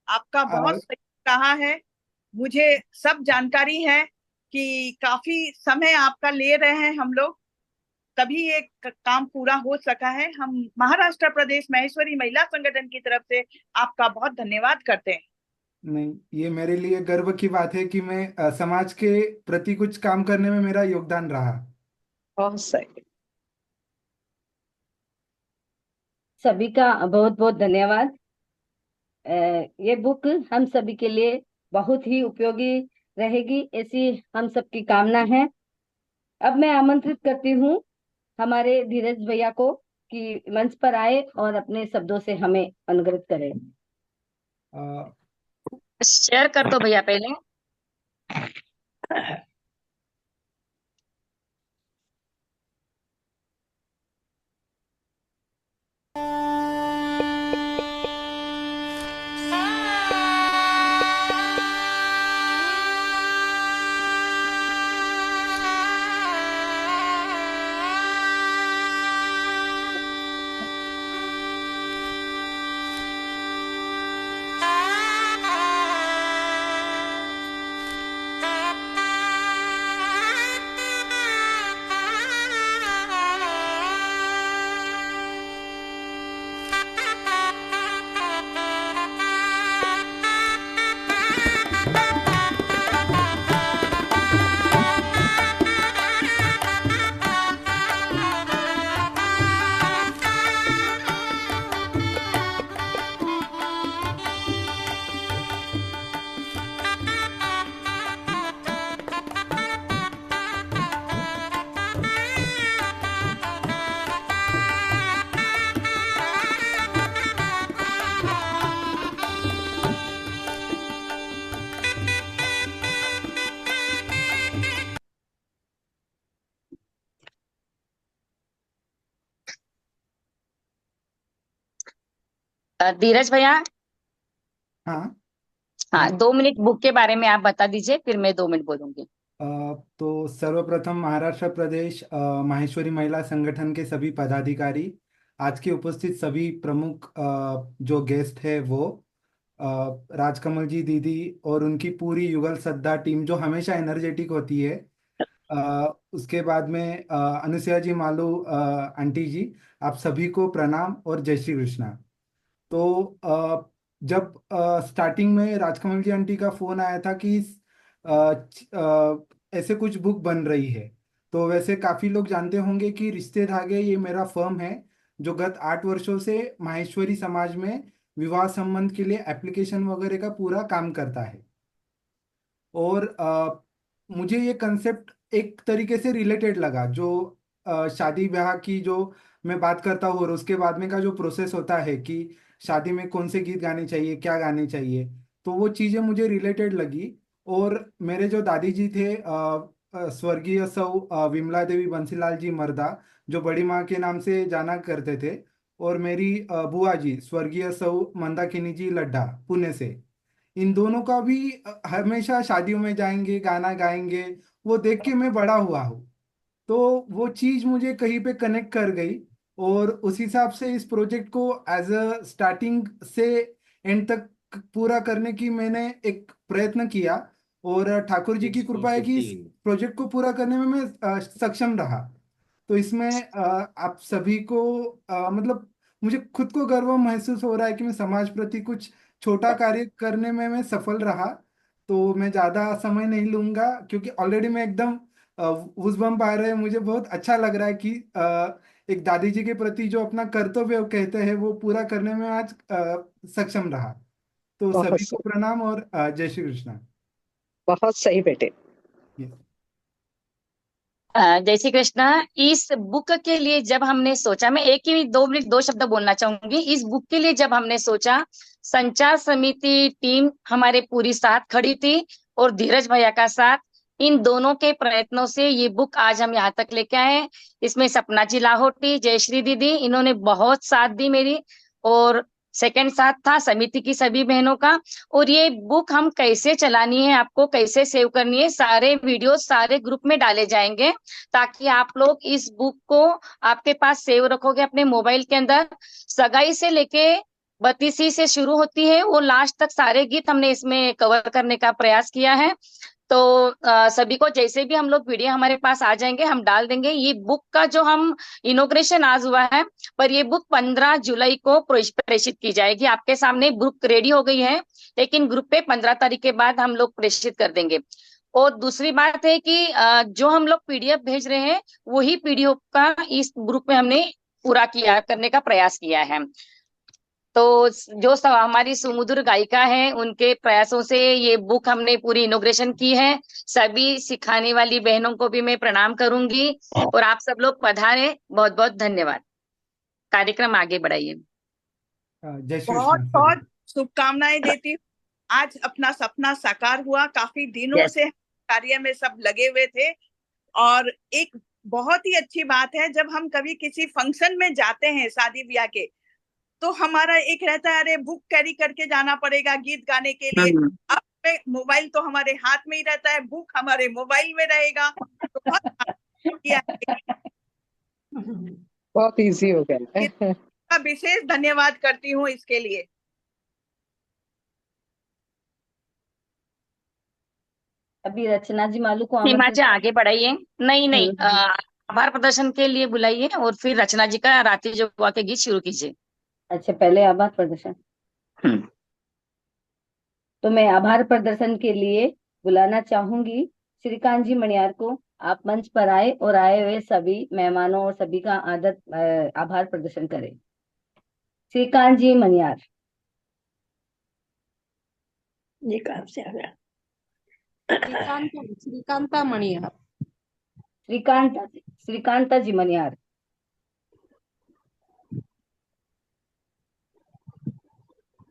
आपका बहुत सही कहा है। मुझे सब जानकारी है कि काफी समय आपका ले रहे हैं हम लोग, तभी ये काम पूरा हो सका है। हम महाराष्ट्र प्रदेश महेश्वरी महिला संगठन की तरफ से आपका बहुत धन्यवाद करते हैं। नहीं, ये मेरे लिए गर्व की बात है कि मैं समाज के प्रति कुछ काम करने में मेरा योगदान रहा। बहुत सही। सभी का बहुत बहुत धन्यवाद। ये बुक हम सभी के लिए बहुत ही उपयोगी रहेगी, ऐसी हम सबकी कामना है। अब मैं आमंत्रित करती हूँ हमारे धीरज भैया को की मंच पर आए और अपने शब्दों से हमें अनुग्रहित करें। शेयर कर दो भैया पहले। धीरज भैया, हाँ। हाँ 2 मिनट बुक के बारे में आप बता दीजिए, फिर मैं 2 मिनट बोलूंगी। तो सर्वप्रथम महाराष्ट्र प्रदेश माहेश्वरी महिला संगठन के सभी पदाधिकारी, आज के उपस्थित सभी प्रमुख जो गेस्ट है वो अ, राजकमल जी दीदी और उनकी पूरी युगल सद्दा टीम जो हमेशा एनर्जेटिक होती है। उसके बाद में अनुसुया जी मालू आंटी जी, आप सभी को प्रणाम और जय श्री कृष्णा। तो जब स्टार्टिंग में राजकमल जी आंटी का फोन आया था कि ऐसे कुछ बुक बन रही है, तो वैसे काफी लोग जानते होंगे कि रिश्ते धागे ये मेरा फर्म है जो गत 8 वर्षों से माहेश्वरी समाज में विवाह संबंध के लिए एप्लीकेशन वगैरह का पूरा काम करता है। और मुझे ये कंसेप्ट एक तरीके से रिलेटेड लगा, जो शादी ब्याह की जो मैं बात करता हूँ और उसके बाद में का जो प्रोसेस होता है कि शादी में कौन से गीत गाने चाहिए, क्या गाने चाहिए, तो वो चीज़ें मुझे रिलेटेड लगी। और मेरे जो दादी जी थे स्वर्गीय सौ विमला देवी बंसीलाल जी मर्दा, जो बड़ी माँ के नाम से जाना करते थे, और मेरी बुआ जी स्वर्गीय सौ मंदाकिनी जी लड्ढा पुणे से, इन दोनों का भी हमेशा शादियों में जाएंगे, गाना गाएंगे, वो देख के मैं बड़ा हुआ हूँ। तो वो चीज मुझे कहीं पे कनेक्ट कर गई, और उस हिसाब से इस प्रोजेक्ट को एज अ स्टार्टिंग से एंड तक पूरा करने की मैंने एक प्रयत्न किया। और ठाकुर जी की कृपा है कि इस प्रोजेक्ट को पूरा करने में मैं सक्षम रहा। तो इसमें आप सभी को मतलब मुझे खुद को गर्व महसूस हो रहा है कि मैं समाज प्रति कुछ छोटा कार्य करने में मैं सफल रहा। तो मैं ज्यादा समय नहीं लूंगा, क्योंकि ऑलरेडी मैं एकदम गूज़बम्प आ रहे हैं। मुझे बहुत अच्छा लग रहा है कि एक दादी जी के प्रति जो अपना कर्तव्य कहते हैं वो पूरा करने में आज सक्षम रहा। तो बहुत सभी को सही, प्रणाम और जय श्री कृष्णा। बहुत सही बेटे। Yes. जय श्री कृष्णा। इस बुक के लिए जब हमने सोचा, मैं एक ही 2 मिनट 2 शब्द बोलना चाहूंगी। इस बुक के लिए जब हमने सोचा, संचार समिति टीम हमारे पूरी साथ खड़ी थी और धीरज भैया का साथ, इन दोनों के प्रयत्नों से ये बुक आज हम यहाँ तक लेके आए। इसमें सपना जी लाहौटी, जयश्री दीदी, इन्होंने बहुत साथ दी मेरी, और सेकंड साथ था समिति की सभी बहनों का। और ये बुक हम कैसे चलानी है, आपको कैसे सेव करनी है, सारे वीडियो सारे ग्रुप में डाले जाएंगे, ताकि आप लोग इस बुक को आपके पास सेव रखोगे अपने मोबाइल के अंदर। सगाई से लेके बत्तीसी से शुरू होती है वो लास्ट तक सारे गीत हमने इसमें कवर करने का प्रयास किया है। तो सभी को जैसे भी हम लोग वीडियो हमारे पास आ जाएंगे हम डाल देंगे। ये बुक का जो हम इनोग्रेशन आज हुआ है, पर ये बुक 15 जुलाई को प्रेषित की जाएगी। आपके सामने बुक रेडी हो गई है, लेकिन ग्रुप पे 15 तारीख के बाद हम लोग प्रेषित कर देंगे। और दूसरी बात है कि जो हम लोग पीडीएफ भेज रहे हैं वही पीडीएफ का इस ग्रुप में हमने पूरा किया करने का प्रयास किया है। तो जो हमारी सुमधुर गायिका है उनके प्रयासों से ये बुक हमने पूरी इनोग्रेशन की है। सभी सिखाने वाली बहनों को भी मैं प्रणाम करूंगी, और आप सब लोग पधारे। बहुत बहुत धन्यवाद। कार्यक्रम आगे बढ़ाइए। जय श्री बहुत कृष्ण। बहुत शुभकामनाएं देती हूँ। आज अपना सपना साकार हुआ। काफी दिनों Yes. से कार्य में सब लगे हुए थे और एक बहुत ही अच्छी बात है, जब हम कभी किसी फंक्शन में जाते हैं शादी ब्याह के, तो हमारा एक रहता है, अरे बुक कैरी करके जाना पड़ेगा गीत गाने के लिए। अब मोबाइल तो हमारे हाथ में ही रहता है, बुक हमारे मोबाइल में रहेगा। तो बहुत किया बहुत इजी हो गया। का विशेष धन्यवाद करती हूँ इसके लिए। अभी रचना जी मालू को सीमा आमंत्रित जी आगे बढ़ाइए। नहीं नहीं, हम्म। आभार प्रदर्शन के लिए बुलाइए और फिर रचना जी का रात्रि जोगवा के गीत शुरू कीजिए। अच्छा, पहले आभार प्रदर्शन। हम्म। तो मैं आभार प्रदर्शन के लिए बुलाना चाहूंगी श्रीकांत जी मणियार को। आप मंच पर आए और आए हुए सभी मेहमानों और सभी का आभार प्रदर्शन करें। श्रीकांत जी मणियार। ये कहाँ से आ गया? श्रीकांता मणियार। श्रीकांता जी मणियार।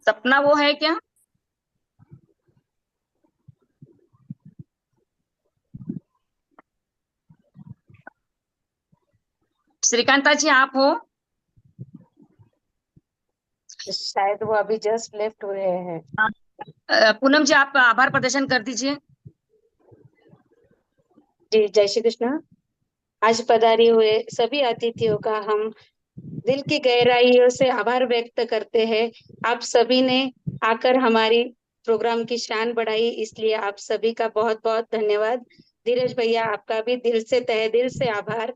सपना वो है क्या? श्रीकांता जी आप हो? शायद वो अभी जस्ट लेफ्ट हुए हैं। पूनम जी आप आभार प्रदर्शन कर दीजिए। जी जय श्री कृष्ण। आज पधारे हुए सभी अतिथियों का हम दिल की गहराइयों से आभार व्यक्त करते हैं। आप सभी ने आकर हमारी प्रोग्राम की शान बढ़ाई, इसलिए आप सभी का बहुत बहुत धन्यवाद। धीरज भैया आपका भी दिल से तहे दिल से आभार।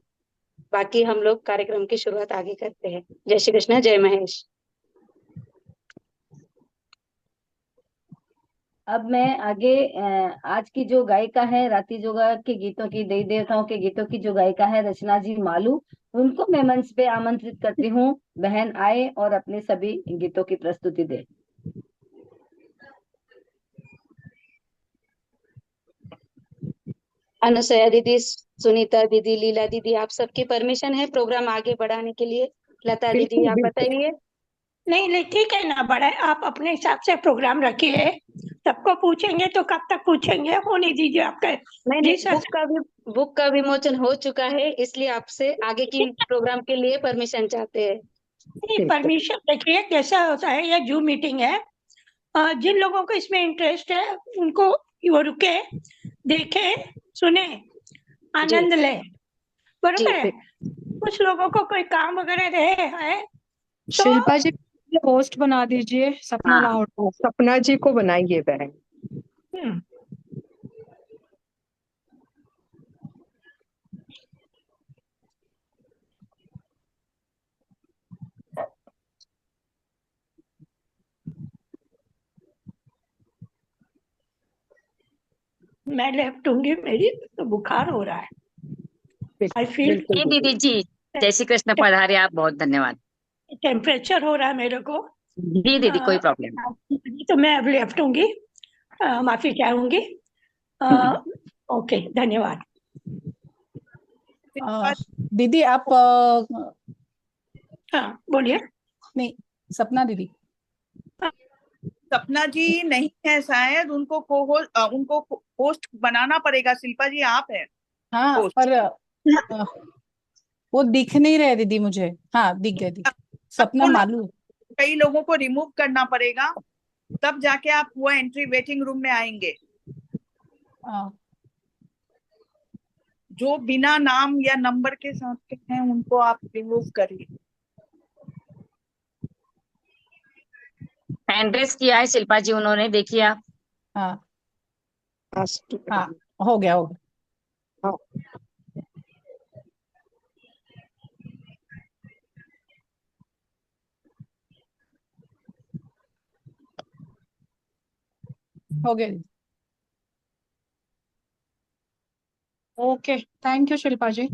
बाकी हम लोग कार्यक्रम की शुरुआत आगे करते हैं। जय श्री कृष्ण, जय महेश। अब मैं आगे आज की जो गायिका है राती जोगा के गीतों की, देवी देवताओं के गीतों की जो गायिका है रचना जी मालू, उनको मैं मंच पे आमंत्रित करती हूँ। बहन आए और अपने सभी गीतों की प्रस्तुति दे। अनुसया दीदी, सुनीता दीदी, लीला दीदी, आप सबकी परमिशन है प्रोग्राम आगे बढ़ाने के लिए? लता दीदी बिल्कुल आप बिल्कुल। बताइए। नहीं ठीक है ना, बड़ा आप अपने हिसाब से प्रोग्राम रखिए। सबको पूछेंगे तो कब तक पूछेंगे, होने दीजिए आपका। नहीं जी नहीं, सर। बुक का विमोचन हो चुका है, इसलिए आपसे आगे की प्रोग्राम के लिए परमिशन चाहते हैं। नहीं, परमिशन देखिए कैसा होता है, यह जूम मीटिंग है। जिन लोगों को इसमें इंटरेस्ट है उनको वो रुके, देखे, सुने, आनंद ले। बरोबर है। कुछ लोगों को कोई काम वगैरह रहे है तो शिल्पा जी होस्ट बना दीजिए सपना लाहौर। सपना जी को बनाइए बहन। हम्म, मैं लेफ्ट हूँगी, मेरी तो बुखार हो रहा है। आई फील जी दीदी जी, जय श्री कृष्ण पधारे आप, बहुत धन्यवाद। टेम्परेचर हो रहा है मेरे को। जी दीदी कोई प्रॉब्लम नहीं। तो मैं अब लेफ्ट हूँगी, माफी चाहूंगी। ओके, धन्यवाद। दीदी आप हाँ बोलिए। नहीं, सपना दीदी। सपना जी नहीं है शायद, उनको होस्ट बनाना पड़ेगा। शिल्पा जी आप हैं हाँ होस्ट। पर वो दिख नहीं रहे दीदी मुझे। हाँ दिख गए, दिख सपना मालू। कई लोगों को रिमूव करना पड़ेगा, तब जाके आप वो एंट्री वेटिंग रूम में आएंगे। जो बिना नाम या नंबर के साथ के हैं उनको आप रिमूव करिए। हैंड रेस किया है शिल्पा जी उन्होंने, देखिए आप। हाँ हाँ हो गया हो गया। हो गया। Okay, thank you Shilpa ji.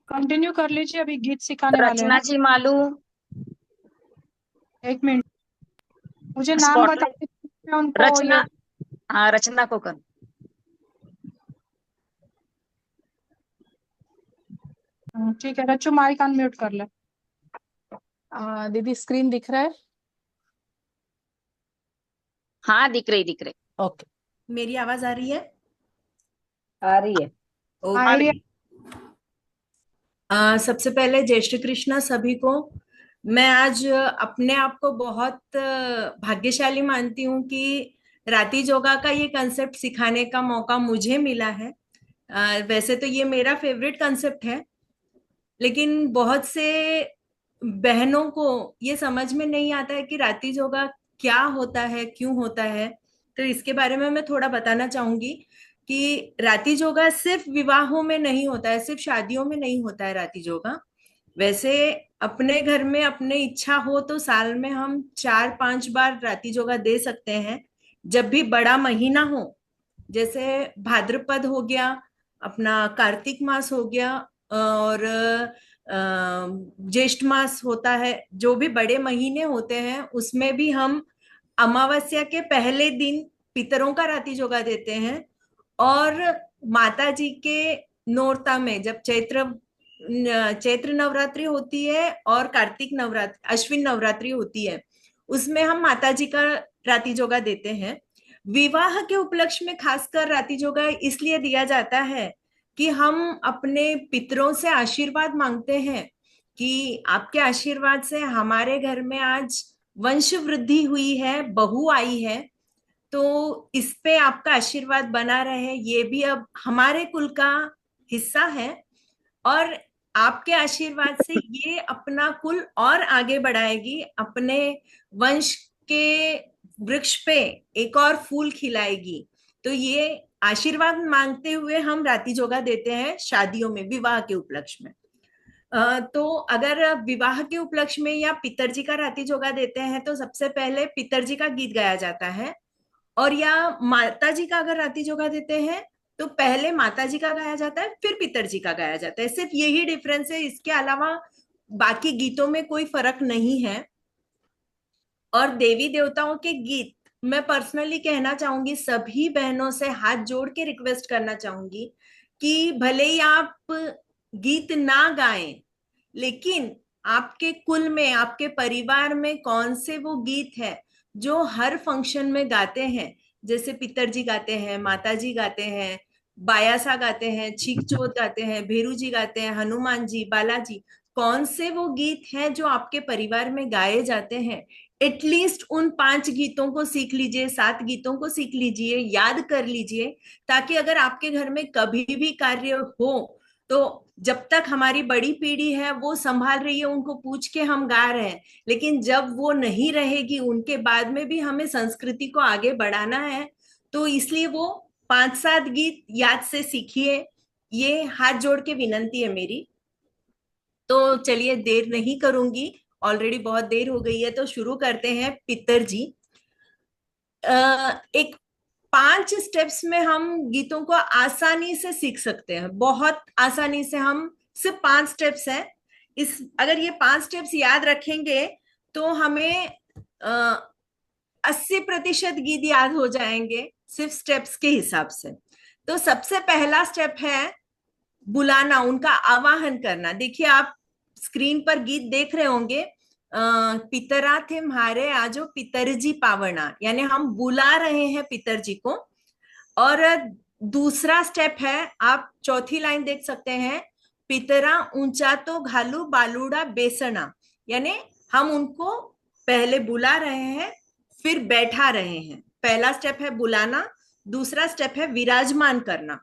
Continue कर लीजिए, अभी गीत सिखाने वाले हैं रचना ना। जी मालू। एक मिनट, मुझे नाम स्पॉट बता दीजिए, मैं उनको रचना, ये हाँ रचना को कर। ठीक है, रच्चू माइक अनम्यूट कर ले। दीदी स्क्रीन दिख रहा है? हाँ दिख रही। ओके, मेरी आवाज आ रही है? आ रही है। आ रही है। सबसे पहले जय श्री कृष्णा सभी को। मैं आज अपने आप को बहुत भाग्यशाली मानती हूँ कि राती योगा का ये कंसेप्ट सिखाने का मौका मुझे मिला है। वैसे तो ये मेरा फेवरेट कंसेप्ट है, लेकिन बहुत से बहनों को ये समझ में नहीं आता है कि राती योगा क्या होता है, क्यों होता है। तो इसके बारे में मैं थोड़ा बताना चाहूंगी कि राती योगा सिर्फ विवाहों में नहीं होता है, सिर्फ शादियों में नहीं होता है राती योगा। वैसे अपने घर में अपने इच्छा हो तो साल में हम 4-5 बार राती योगा दे सकते हैं। जब भी बड़ा महीना हो, जैसे भाद्रपद हो गया, अपना कार्तिक मास हो गया, और ज्येष्ठ मास होता है, जो भी बड़े महीने होते हैं उसमें भी हम अमावस्या के पहले दिन पितरों का राती योगा देते हैं। और माता जी के नोरता में जब चैत्र नवरात्रि होती है और कार्तिक नवरात्रि, अश्विन नवरात्रि होती है, उसमें हम माता जी का राती योगा देते हैं। विवाह के उपलक्ष्य में खासकर राती योगा इसलिए दिया जाता है कि हम अपने पितरों से आशीर्वाद मांगते हैं कि आपके आशीर्वाद से हमारे घर में आज वंश वृद्धि हुई है, बहू आई है, तो इस पे आपका आशीर्वाद बना रहे। ये भी अब हमारे कुल का हिस्सा है और आपके आशीर्वाद से ये अपना कुल और आगे बढ़ाएगी, अपने वंश के वृक्ष पे एक और फूल खिलाएगी। तो ये आशीर्वाद मांगते हुए हम राती योगा देते हैं शादियों में, विवाह के उपलक्ष्य में। तो अगर विवाह के उपलक्ष्य में या पितरजी का राती योगा देते हैं तो सबसे पहले पितरजी का गीत गाया जाता है, और या माता जी का अगर राती योगा देते हैं तो पहले माता जी का गाया जाता है, फिर पितरजी का गाया जाता है। सिर्फ यही डिफरेंस है, इसके अलावा बाकी गीतों में कोई फर्क नहीं है। और देवी देवताओं के गीत मैं पर्सनली कहना चाहूंगी, सभी बहनों से हाथ जोड़ के रिक्वेस्ट करना चाहूंगी कि भले ही आप गीत ना गाएं, लेकिन आपके कुल में, आपके परिवार में कौन से वो गीत है जो हर फंक्शन में गाते हैं। जैसे पितरजी गाते हैं, माता जी गाते हैं, बायासा गाते हैं, छीक चोत गाते हैं, भेरू जी गाते हैं, हनुमान जी, बालाजी, कौन से वो गीत हैं जो आपके परिवार में गाए जाते हैं। एटलीस्ट उन 5 गीतों को सीख लीजिए, 7 गीतों को सीख लीजिए, याद कर लीजिए, ताकि अगर आपके घर में कभी भी कार्य हो तो जब तक हमारी बड़ी पीढ़ी है वो संभाल रही है, उनको पूछ के हम गा रहे हैं, लेकिन जब वो नहीं रहेगी उनके बाद में भी हमें संस्कृति को आगे बढ़ाना है। तो इसलिए वो 5-7 गीत याद से सीखिए, ये हाथ जोड़ के विनंती है मेरी। तो चलिए देर नहीं करूंगी, ऑलरेडी बहुत देर हो गई है, तो शुरू करते हैं। पितरजी, एक 5 स्टेप्स में हम गीतों को आसानी से सीख सकते हैं, बहुत आसानी से। हम सिर्फ 5 स्टेप्स हैं, अगर ये 5 स्टेप्स याद रखेंगे तो हमें 80% गीत याद हो जाएंगे सिर्फ स्टेप्स के हिसाब से। तो सबसे पहला स्टेप है बुलाना, उनका आवाहन करना। देखिए आप स्क्रीन पर गीत देख रहे होंगे, पितरा थे म्हारे आजो पितरजी पावना, यानी हम बुला रहे हैं पितरजी को। और दूसरा स्टेप है, आप चौथी लाइन देख सकते हैं, पितरा ऊंचा तो घालू बालूड़ा बेसना, यानी हम उनको पहले बुला रहे हैं फिर बैठा रहे हैं। पहला स्टेप है बुलाना, दूसरा स्टेप है विराजमान करना,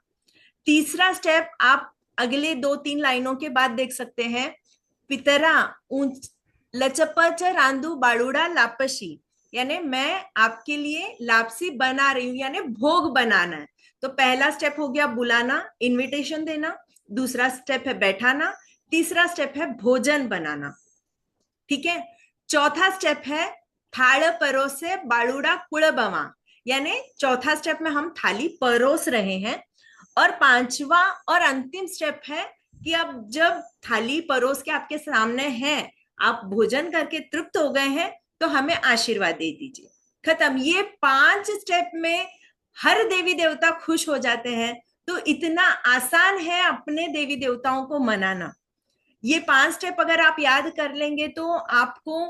तीसरा स्टेप आप अगले 2-3 लाइनों के बाद देख सकते हैं, पितरा लचपच रांदू बालूड़ा लापशी, यानी मैं आपके लिए लापसी बना रही हूं, यानी भोग बनाना है। तो पहला स्टेप हो गया बुलाना, इनविटेशन देना, दूसरा स्टेप है बैठाना, तीसरा स्टेप है भोजन बनाना। ठीक है, चौथा स्टेप है थाल परोसे बालूड़ा कुड़बवा, यानी चौथा स्टेप में हम थाली परोस रहे हैं। और 5वां और अंतिम स्टेप है कि अब जब थाली परोस के आपके सामने है, आप भोजन करके तृप्त हो गए हैं, तो हमें आशीर्वाद दे दीजिए। खत्म। ये 5 स्टेप में हर देवी देवता खुश हो जाते हैं। तो इतना आसान है अपने देवी देवताओं को मनाना। ये 5 स्टेप अगर आप याद कर लेंगे तो आपको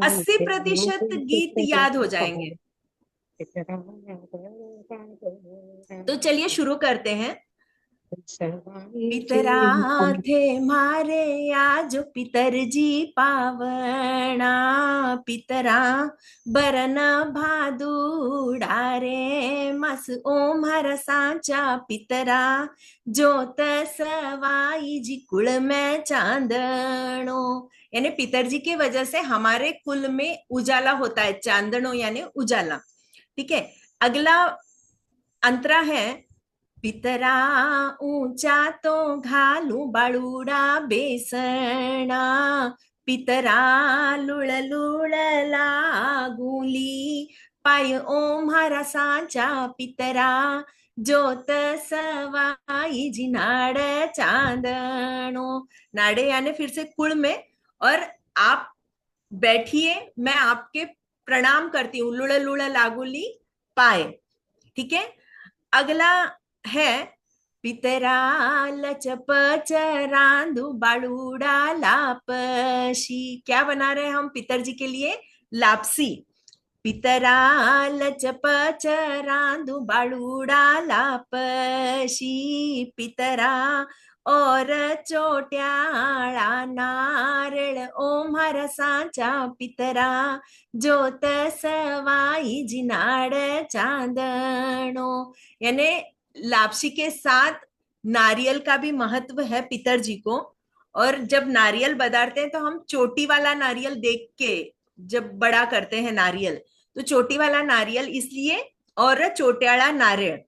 80% गीत याद हो जाएंगे। तो चलिए शुरू करते हैं। पितरा थे मारे आज पितर जी पावना, पितरा बरन भादुड़ा रे मस ओम हर सांचा, पितरा जोत सवाई जी कुल में चांदनो। यानी पितर जी की वजह से हमारे कुल में उजाला होता है, चांदनो यानी उजाला। ठीक है, अगला अंतरा है पितरा ऊंचा तो घालू बाळूडा बेसणा, पितरा लुळ लुळ लागुली पाय ओम हरा सांचा, पितरा जोत सवाई जी नाड़ चांदनो। नाड़े यानी फिर से कुल में, और आप बैठिए, मैं आपके प्रणाम करती हूँ। लुड़ लुड़ लागुली पाए। ठीक है, अगला है पितरा लचप चरांदू बाळूडा लापशी। क्या बना रहे हैं हम पितर जी के लिए? लापसी। पितरा लचप चरांदू बाळूडा लापशी, पितरा और चोट्याळा नारळ ओम हर सांचा, पितरा जोत सवाई जी नाड़ चांदनो। यानी लापसी के साथ नारियल का भी महत्व है पितर जी को। और जब नारियल बदारते हैं तो हम चोटी वाला नारियल देख के जब बड़ा करते हैं नारियल, तो चोटी वाला नारियल इसलिए, और चोट्याला नारियल।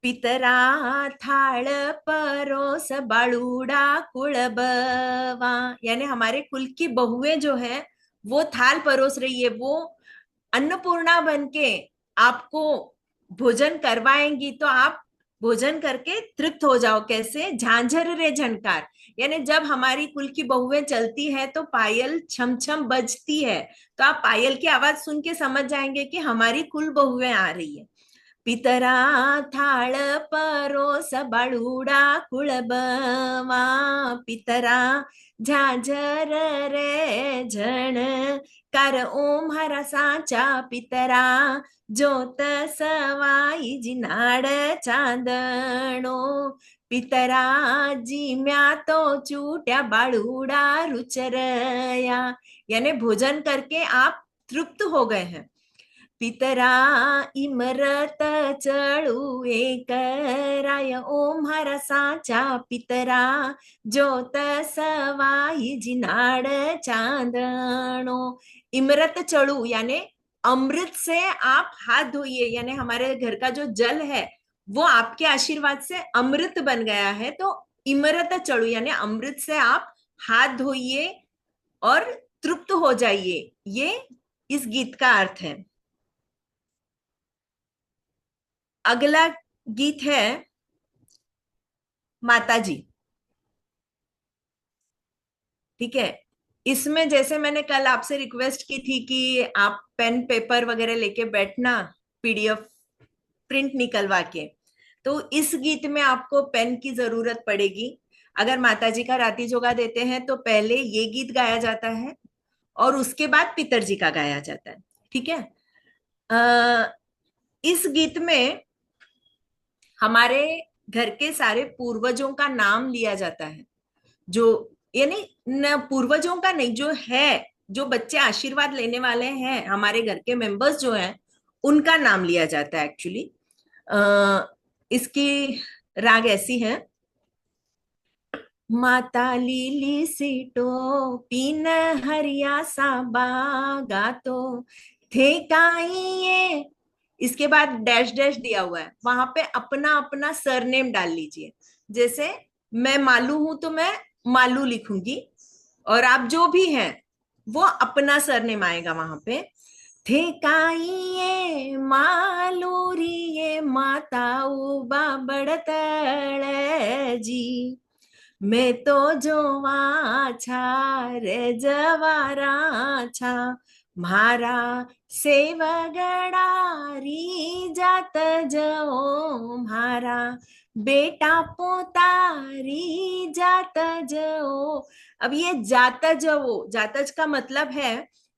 पितरा थाल परोस बाळूडा कुळबवा, यानी हमारे कुल की बहुएं जो है वो थाल परोस रही है, वो अन्नपूर्णा बन के आपको भोजन करवाएंगी, तो आप भोजन करके तृप्त हो जाओ। कैसे? झांझर रे झनकार, यानी जब हमारी कुल की बहुएं चलती है तो पायल छम छम बजती है, तो आप पायल की आवाज सुन के समझ जाएंगे कि हमारी कुल बहुएं आ रही है। पितरा थाळ परोस बाळूडा कुळबवा, पितरा झांझर रे झणकार ओम हरा सांचा, पितरा जोत सवाई जी नाड़ चांदनो, पितरा जिम्या तो चूट्या बाळूडा रुचरया। यानी भोजन करके आप तृप्त हो गए हैं। पितरा इमरत चळू एक राय ओम हर सांचा, पितरा जोत सवाई जी नाड़ चांदनो। इमरत चळू यानी अमृत से आप हाथ धोइए, यानी हमारे घर का जो जल है वो आपके आशीर्वाद से अमृत बन गया है। तो इमरत चळू यानी अमृत से आप हाथ धोइए और तृप्त हो जाइए, ये इस गीत का अर्थ है। अगला गीत है माताजी। ठीक है, इसमें जैसे मैंने कल आपसे रिक्वेस्ट की थी कि आप पेन पेपर वगैरह लेके बैठना, पीडीएफ प्रिंट निकलवा के, तो इस गीत में आपको पेन की जरूरत पड़ेगी। अगर माताजी का राती जोगा देते हैं तो पहले ये गीत गाया जाता है और उसके बाद पितर जी का गाया जाता है। ठीक है, इस गीत में हमारे घर के सारे पूर्वजों का नाम लिया जाता है, जो यानी न पूर्वजों का नहीं, जो है, जो बच्चे आशीर्वाद लेने वाले हैं, हमारे घर के मेंबर्स जो हैं, उनका नाम लिया जाता है एक्चुअली। इसकी राग ऐसी है। माता लीली सीटो पीन हरिया सा बागा तो थे काइए, इसके बाद डैश डैश दिया हुआ है, वहां पे अपना अपना सरनेम डाल लीजिए। जैसे मैं मालू हूं तो मैं मालू लिखूंगी, और आप जो भी हैं वो अपना सरनेम आएगा वहां पे। थे काइए मालूरिये माता उबा बड़तड़ जी, मैं तो जोवा छा रे जवारा छा, म्हारा सेवगणारी जात जओ, म्हारा बेटा पोतारी जात जओ। अब ये जात जओ, जातज का मतलब है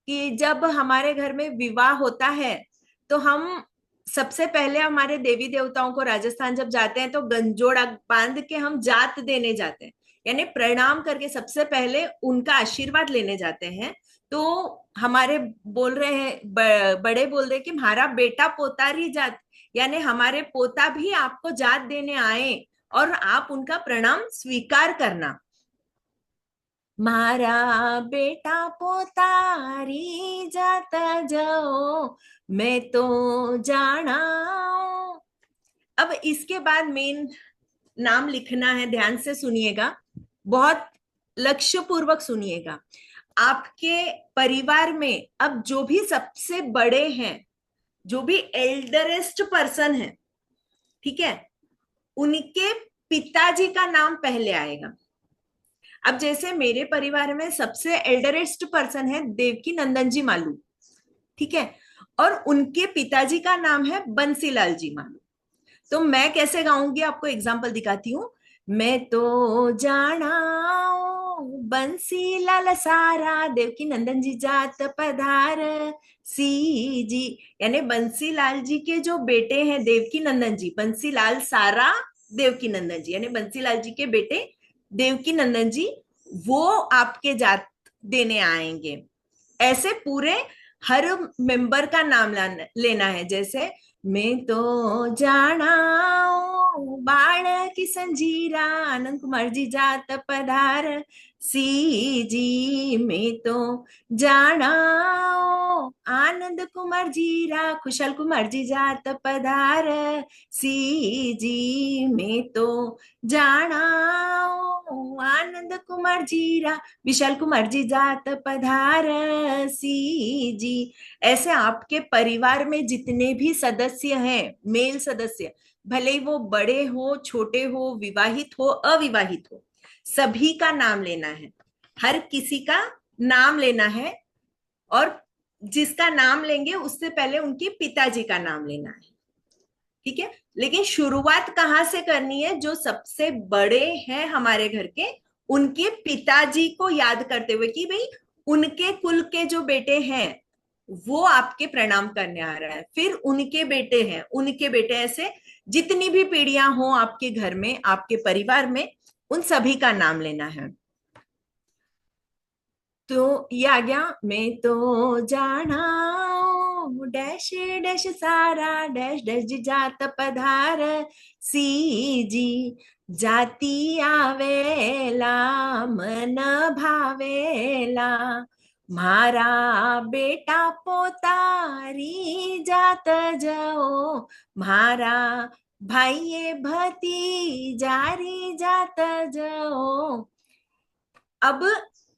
कि जब हमारे घर में विवाह होता है तो हम सबसे पहले हमारे देवी देवताओं को राजस्थान जब जाते हैं तो गंजोड़ा बांध के हम जात देने जाते हैं, यानी प्रणाम करके सबसे पहले उनका आशीर्वाद लेने जाते हैं। तो हमारे बोल रहे हैं, बड़े बोल रहे हैं कि हमारा बेटा पोतारी जात, यानी हमारे पोता भी आपको जात देने आए और आप उनका प्रणाम स्वीकार करना। मारा बेटा पोतारी जात जाओ, मैं तो जाना। अब इसके बाद मेन नाम लिखना है, ध्यान से सुनिएगा, बहुत लक्ष्य पूर्वक सुनिएगा। आपके परिवार में अब जो भी सबसे बड़े हैं, जो भी एल्डरेस्ट पर्सन है, ठीक है, उनके पिताजी का नाम पहले आएगा। अब जैसे मेरे परिवार में सबसे एल्डरेस्ट पर्सन है देवकी नंदन जी मालू, ठीक है, और उनके पिताजी का नाम है बंसीलाल जी मालू। तो मैं कैसे गाऊंगी आपको एग्जांपल दिखाती हूँ। मैं तो जाना बंसीलाल सारा, देवकी नंदन जी जात पधार सी जी, यानी बंसीलाल जी के जो बेटे हैं देवकी नंदन जी, बंसीलाल सारा देवकी नंदन जी, यानी बंसीलाल जी के बेटे देवकी नंदन जी, वो आपके जात देने आएंगे। ऐसे पूरे हर मेंबर का नाम लेना है। जैसे मैं तो जाना बाल की संजीरा, आनंद कुमार जी जात पधार सी जी, मैं तो जाना आनंद कुमार जीरा, खुशल कुमार जी जात पधार सी जी, मैं तो जाना आनंद कुमार जीरा, विशाल कुमार जी जात पधार सी जी। ऐसे आपके परिवार में जितने भी सदस्य हैं, मेल सदस्य, भले ही वो बड़े हो, छोटे हो, विवाहित हो, अविवाहित हो, सभी का नाम लेना है। हर किसी का नाम लेना है, और जिसका नाम लेंगे उससे पहले उनके पिताजी का नाम लेना है, ठीक है। लेकिन शुरुआत कहाँ से करनी है? जो सबसे बड़े हैं हमारे घर के, उनके पिताजी को याद करते हुए कि भाई उनके कुल के जो बेटे हैं वो आपके प्रणाम करने आ रहा है, फिर उनके बेटे हैं, उनके बेटे, ऐसे जितनी भी पीढ़ियां हो आपके घर में, आपके परिवार में, उन सभी का नाम लेना है। तो ये आ गया। मैं तो जाना डैश डैश सारा, डैश डैश जी जात पधार सी जी, जाती आवेला मन भावेला, मारा बेटा पोतारी जात जाओ, मारा भाई भतीजारी जात जाओ। अब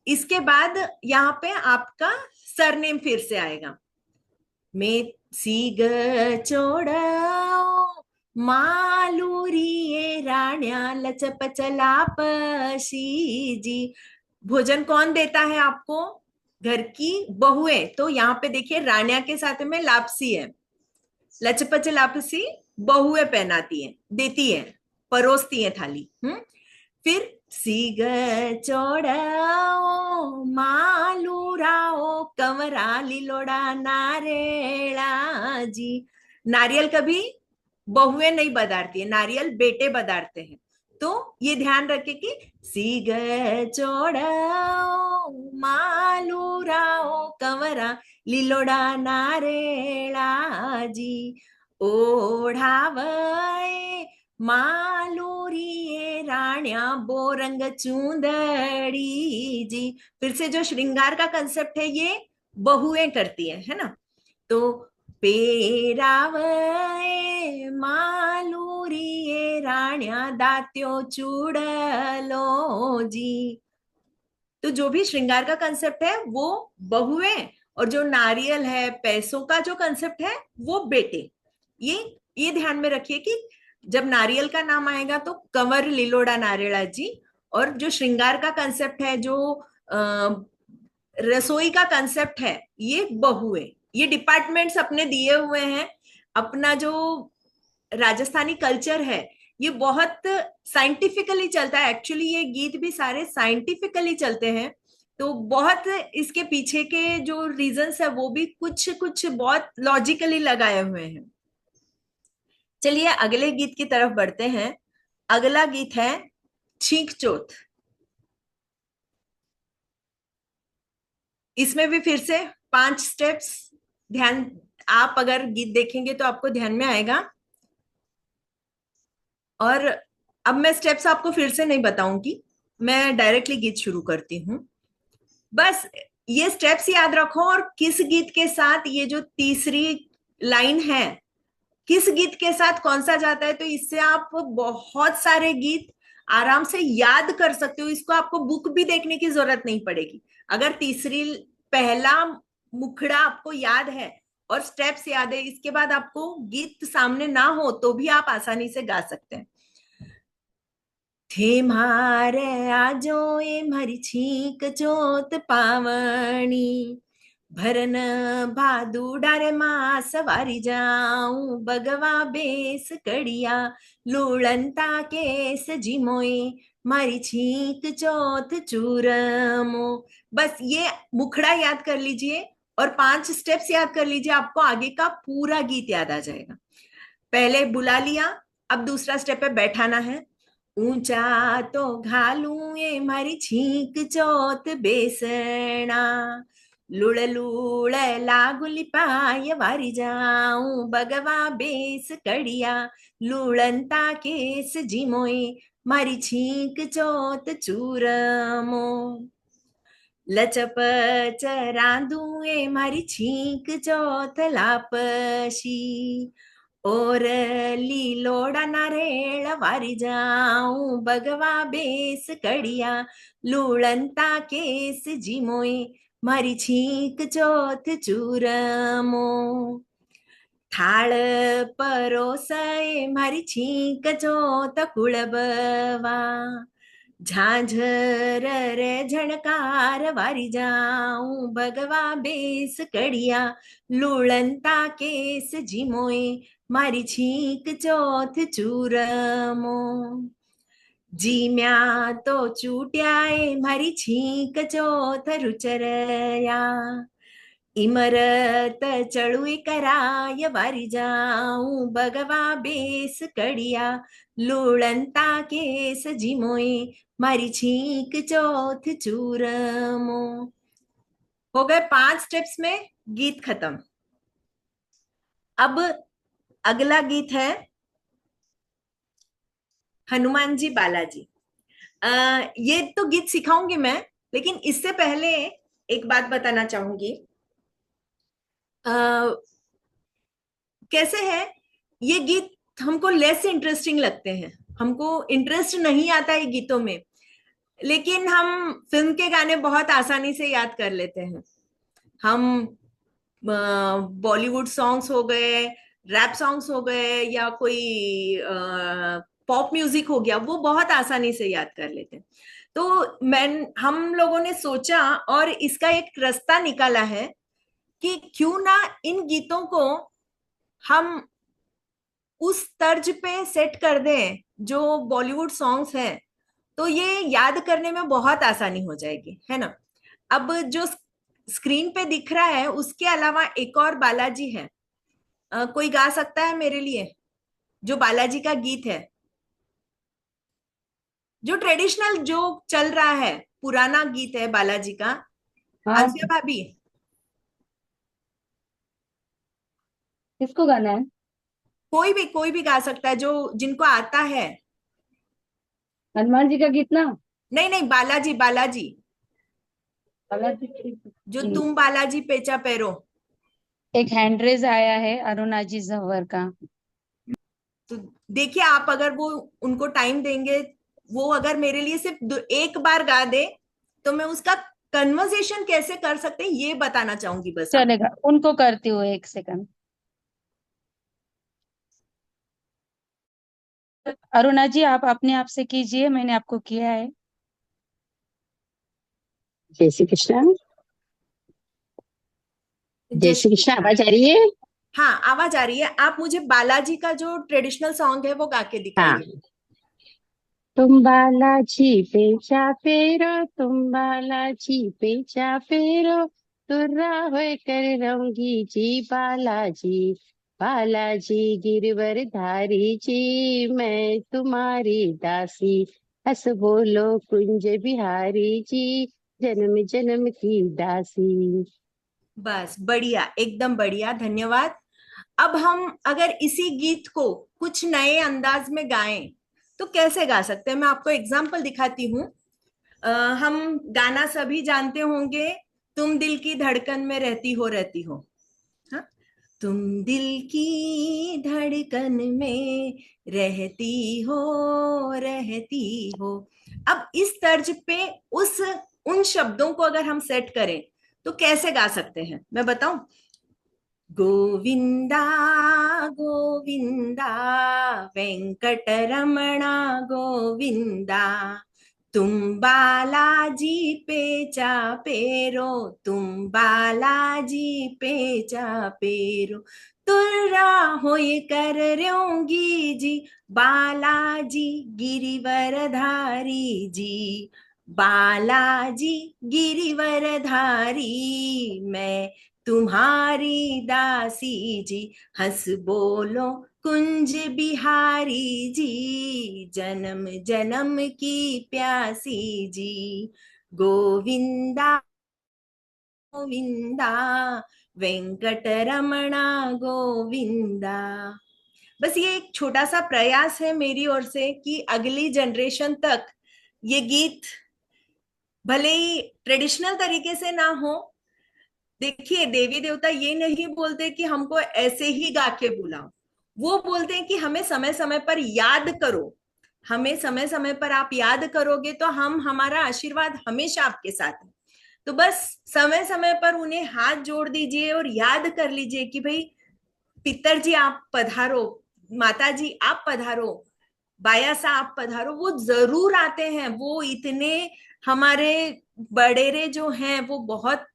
इसके बाद यहाँ पे आपका सरनेम फिर से आएगा। मैं सीग चोड़ो मालूरी राण्या लचपच लापसी जी। भोजन कौन देता है आपको? घर की बहुएं। तो यहाँ पे देखिए राण्या के साथ में लापसी है, लचपच लापसी बहुएं पहनाती है, देती है, परोसती है थाली। फिर सीग चोड़ाओ मालूराओ कंवरा लिलोड़ा नारेला जी। नारियल कभी बहुएं नहीं बदारती है, नारियल बेटे बदारते हैं। तो ये ध्यान रखे कि सीग चोड़ाओ मालूराओ कंवरा लिलोड़ा नारेला जी, ओढ़ावे मालूरी राण्या बोरंग चूंदड़ी जी। फिर से जो श्रृंगार का कंसेप्ट है ये बहुएं करती है ना। तो पेरावे मालूरी राण्या दात्यो चूड़लो जी। तो जो भी श्रृंगार का कंसेप्ट है वो बहुएं, और जो नारियल है, पैसों का जो कंसेप्ट है वो बेटे। ये ध्यान में रखिए कि जब नारियल का नाम आएगा तो कंवर लिलोड़ा नारेला जी, और जो श्रृंगार का कंसेप्ट है, जो रसोई का कंसेप्ट है, ये बहू है, ये डिपार्टमेंट्स अपने दिए हुए हैं। अपना जो राजस्थानी कल्चर है ये बहुत साइंटिफिकली चलता है, एक्चुअली ये गीत भी सारे साइंटिफिकली चलते हैं। तो बहुत इसके पीछे के जो रीजंस है वो भी कुछ कुछ बहुत लॉजिकली लगाए हुए हैं। चलिए अगले गीत की तरफ बढ़ते हैं। अगला गीत है छींक चोट। इसमें भी फिर से 5 स्टेप्स, ध्यान, आप अगर गीत देखेंगे तो आपको ध्यान में आएगा। और अब मैं स्टेप्स आपको फिर से नहीं बताऊंगी, मैं डायरेक्टली गीत शुरू करती हूँ। बस ये स्टेप्स याद रखो और किस गीत के साथ ये जो तीसरी लाइन है किस गीत के साथ कौन सा जाता है, तो इससे आप बहुत सारे गीत आराम से याद कर सकते हो। इसको आपको बुक भी देखने की जरूरत नहीं पड़ेगी। अगर तीसरी पहला मुखड़ा आपको याद है और स्टेप्स याद है, इसके बाद आपको गीत सामने ना हो तो भी आप आसानी से गा सकते हैं। थे मारे आजो ए मारी छींक चोत पावणी, भरन भादु डारे मास वारी जाऊं, बगवा बेस कड़िया लूड़ंता केस जिमोए, मारी छींक चौथ चूरमो। बस ये मुखड़ा याद कर लीजिए और 5 स्टेप्स याद कर लीजिए, आपको आगे का पूरा गीत याद आ जाएगा। पहले बुला लिया, अब दूसरा स्टेप है बैठाना है। ऊंचा तो घालू ये मारी छींक चौथ बेसना, लुड़ लुड़ लागुली पाय वारी जाऊं, बगवा बेस कड़िया लुड़ंता केस जिमोए, मारी छींक चौथ चूरमो। लचप चरांदू ए मारी छींक चौथ लापशी, और लीलोड़ा नारेळ वारी जाऊं, बगवा बेस कड़िया लूड़ंता केस जिमोए, मारी छींक चौथ चूरमो। थाळ परोसए मारी छींक चौथ कुळबवा, झांझर रे झणकार वारी जाऊं, बगवा बेस कड़िया लूड़ंता केस जिमोए, मारी छींक चौथ चूरमो। जीम्या तो चूट्याए मारी छींक चौथ रुचरया, इमरत चढ़ुई कराय वारी जाऊं, बगवा बेस कड़िया लूड़ंता केस जिमोए, मारी छींक चौथ चूरमो। हो गए 5 स्टेप्स में गीत खत्म। अब अगला गीत है हनुमान जी बालाजी। ये तो गीत सिखाऊंगी मैं, लेकिन इससे पहले एक बात बताना चाहूंगी। कैसे है ये गीत, हमको लेस इंटरेस्टिंग लगते हैं, हमको इंटरेस्ट नहीं आता है गीतों में, लेकिन हम फिल्म के गाने बहुत आसानी से याद कर लेते हैं। हम बॉलीवुड सॉन्ग्स हो गए, रैप सॉन्ग्स हो गए, या कोई पॉप म्यूजिक हो गया, वो बहुत आसानी से याद कर लेते हैं। तो हम लोगों ने सोचा और इसका एक रास्ता निकाला है कि क्यों ना इन गीतों को हम उस तर्ज पे सेट कर दें जो बॉलीवुड सॉन्ग्स हैं, तो ये याद करने में बहुत आसानी हो जाएगी, है ना। अब जो स्क्रीन पे दिख रहा है उसके अलावा एक और बालाजी है, कोई गा सकता है मेरे लिए जो बालाजी का गीत है, जो ट्रेडिशनल जो चल रहा है, पुराना गीत है बालाजी का। हाँ, आसिया भाभी, किसको गाना है? कोई भी गा सकता है जो जिनको आता है। हनुमान जी का गीत ना? नहीं नहीं, बालाजी बालाजी, बालाजी ठीक है। जो तुम बालाजी पेचा पैरो। एक हैंडरेज आया है अरुणाजी जव्हर का। तो देखिए, आप अगर वो उनको टाइम देंगे, वो अगर मेरे लिए सिर्फ एक बार गा दे तो मैं उसका कन्वर्सेशन कैसे कर सकते हैं ये बताना चाहूंगी बस। चलेगा, उनको करती हूँ, 1 सेकंड। अरुणा जी आप अपने आप से कीजिए, मैंने आपको किया है। जय श्री कृष्ण। जय श्री कृष्ण, आवाज आ रही है? हाँ, आवाज आ रही है। आप मुझे बालाजी का जो ट्रेडिशनल सॉन्ग है वो गा के हाँ। दिखाइए। तुम बालाजी पे चा फेरो, तुम बालाजी पे चा फेरो, तुर्रा होए कर रंगी जी बालाजी, बालाजी गिरवर धारी जी, मैं तुम्हारी दासी, हंस बोलो कुंज बिहारी जी, जन्म जन्म की दासी। बस बढ़िया, एकदम बढ़िया, धन्यवाद। अब हम अगर इसी गीत को कुछ नए अंदाज में गाएं तो कैसे गा सकते हैं? मैं आपको एग्जाम्पल दिखाती हूँ। हम गाना सभी जानते होंगे, तुम दिल की धड़कन में रहती हो। हाँ? तुम दिल की धड़कन में रहती हो। अब इस तर्ज पे उन शब्दों को अगर हम सेट करें तो कैसे गा सकते हैं, मैं बताऊं? गोविंदा गोविंदा वेंकटरमणा गोविंदा, तुम बालाजी पे चापेरो, तुम बालाजी पे चापेरो, तुर्रा होय कर रयोंगी जी, बालाजी गिरिवरधारी जी, बालाजी गिरिवरधारी, मैं तुम्हारी दासी जी, हंस बोलो कुंज बिहारी जी, जन्म जन्म की प्यासी जी, गोविंदा गोविंदा वेंकटरमणा गोविंदा। बस ये एक छोटा सा प्रयास है मेरी ओर से कि अगली जनरेशन तक ये गीत भले ही ट्रेडिशनल तरीके से ना हो। देखिए, देवी देवता ये नहीं बोलते कि हमको ऐसे ही गा के बुलाओ, वो बोलते हैं कि हमें समय समय पर याद करो, हमें समय समय पर आप याद करोगे तो हमारा आशीर्वाद हमेशा आपके साथ है। तो बस समय समय पर उन्हें हाथ जोड़ दीजिए और याद कर लीजिए कि भाई पितरजी आप पधारो, माताजी आप पधारो, बाया सा आप पधारो। वो जरूर आते हैं। वो इतने हमारे बड़ेरे जो हैं वो बहुत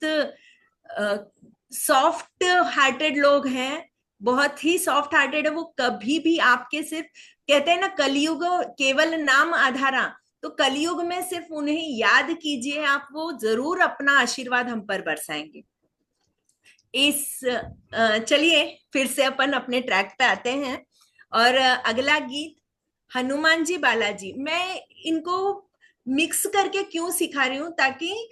सॉफ्ट हार्टेड लोग हैं, बहुत ही सॉफ्ट हार्टेड है। वो कभी भी आपके सिर्फ कहते हैं ना, कलयुग केवल नाम आधारा, तो कलयुग में सिर्फ उन्हें याद कीजिए आप, वो जरूर अपना आशीर्वाद हम पर बरसाएंगे। चलिए फिर से अपन अपने ट्रैक पे आते हैं और अगला गीत हनुमान जी बालाजी। मैं इनको मिक्स करके क्यों सिखा रही हूं, ताकि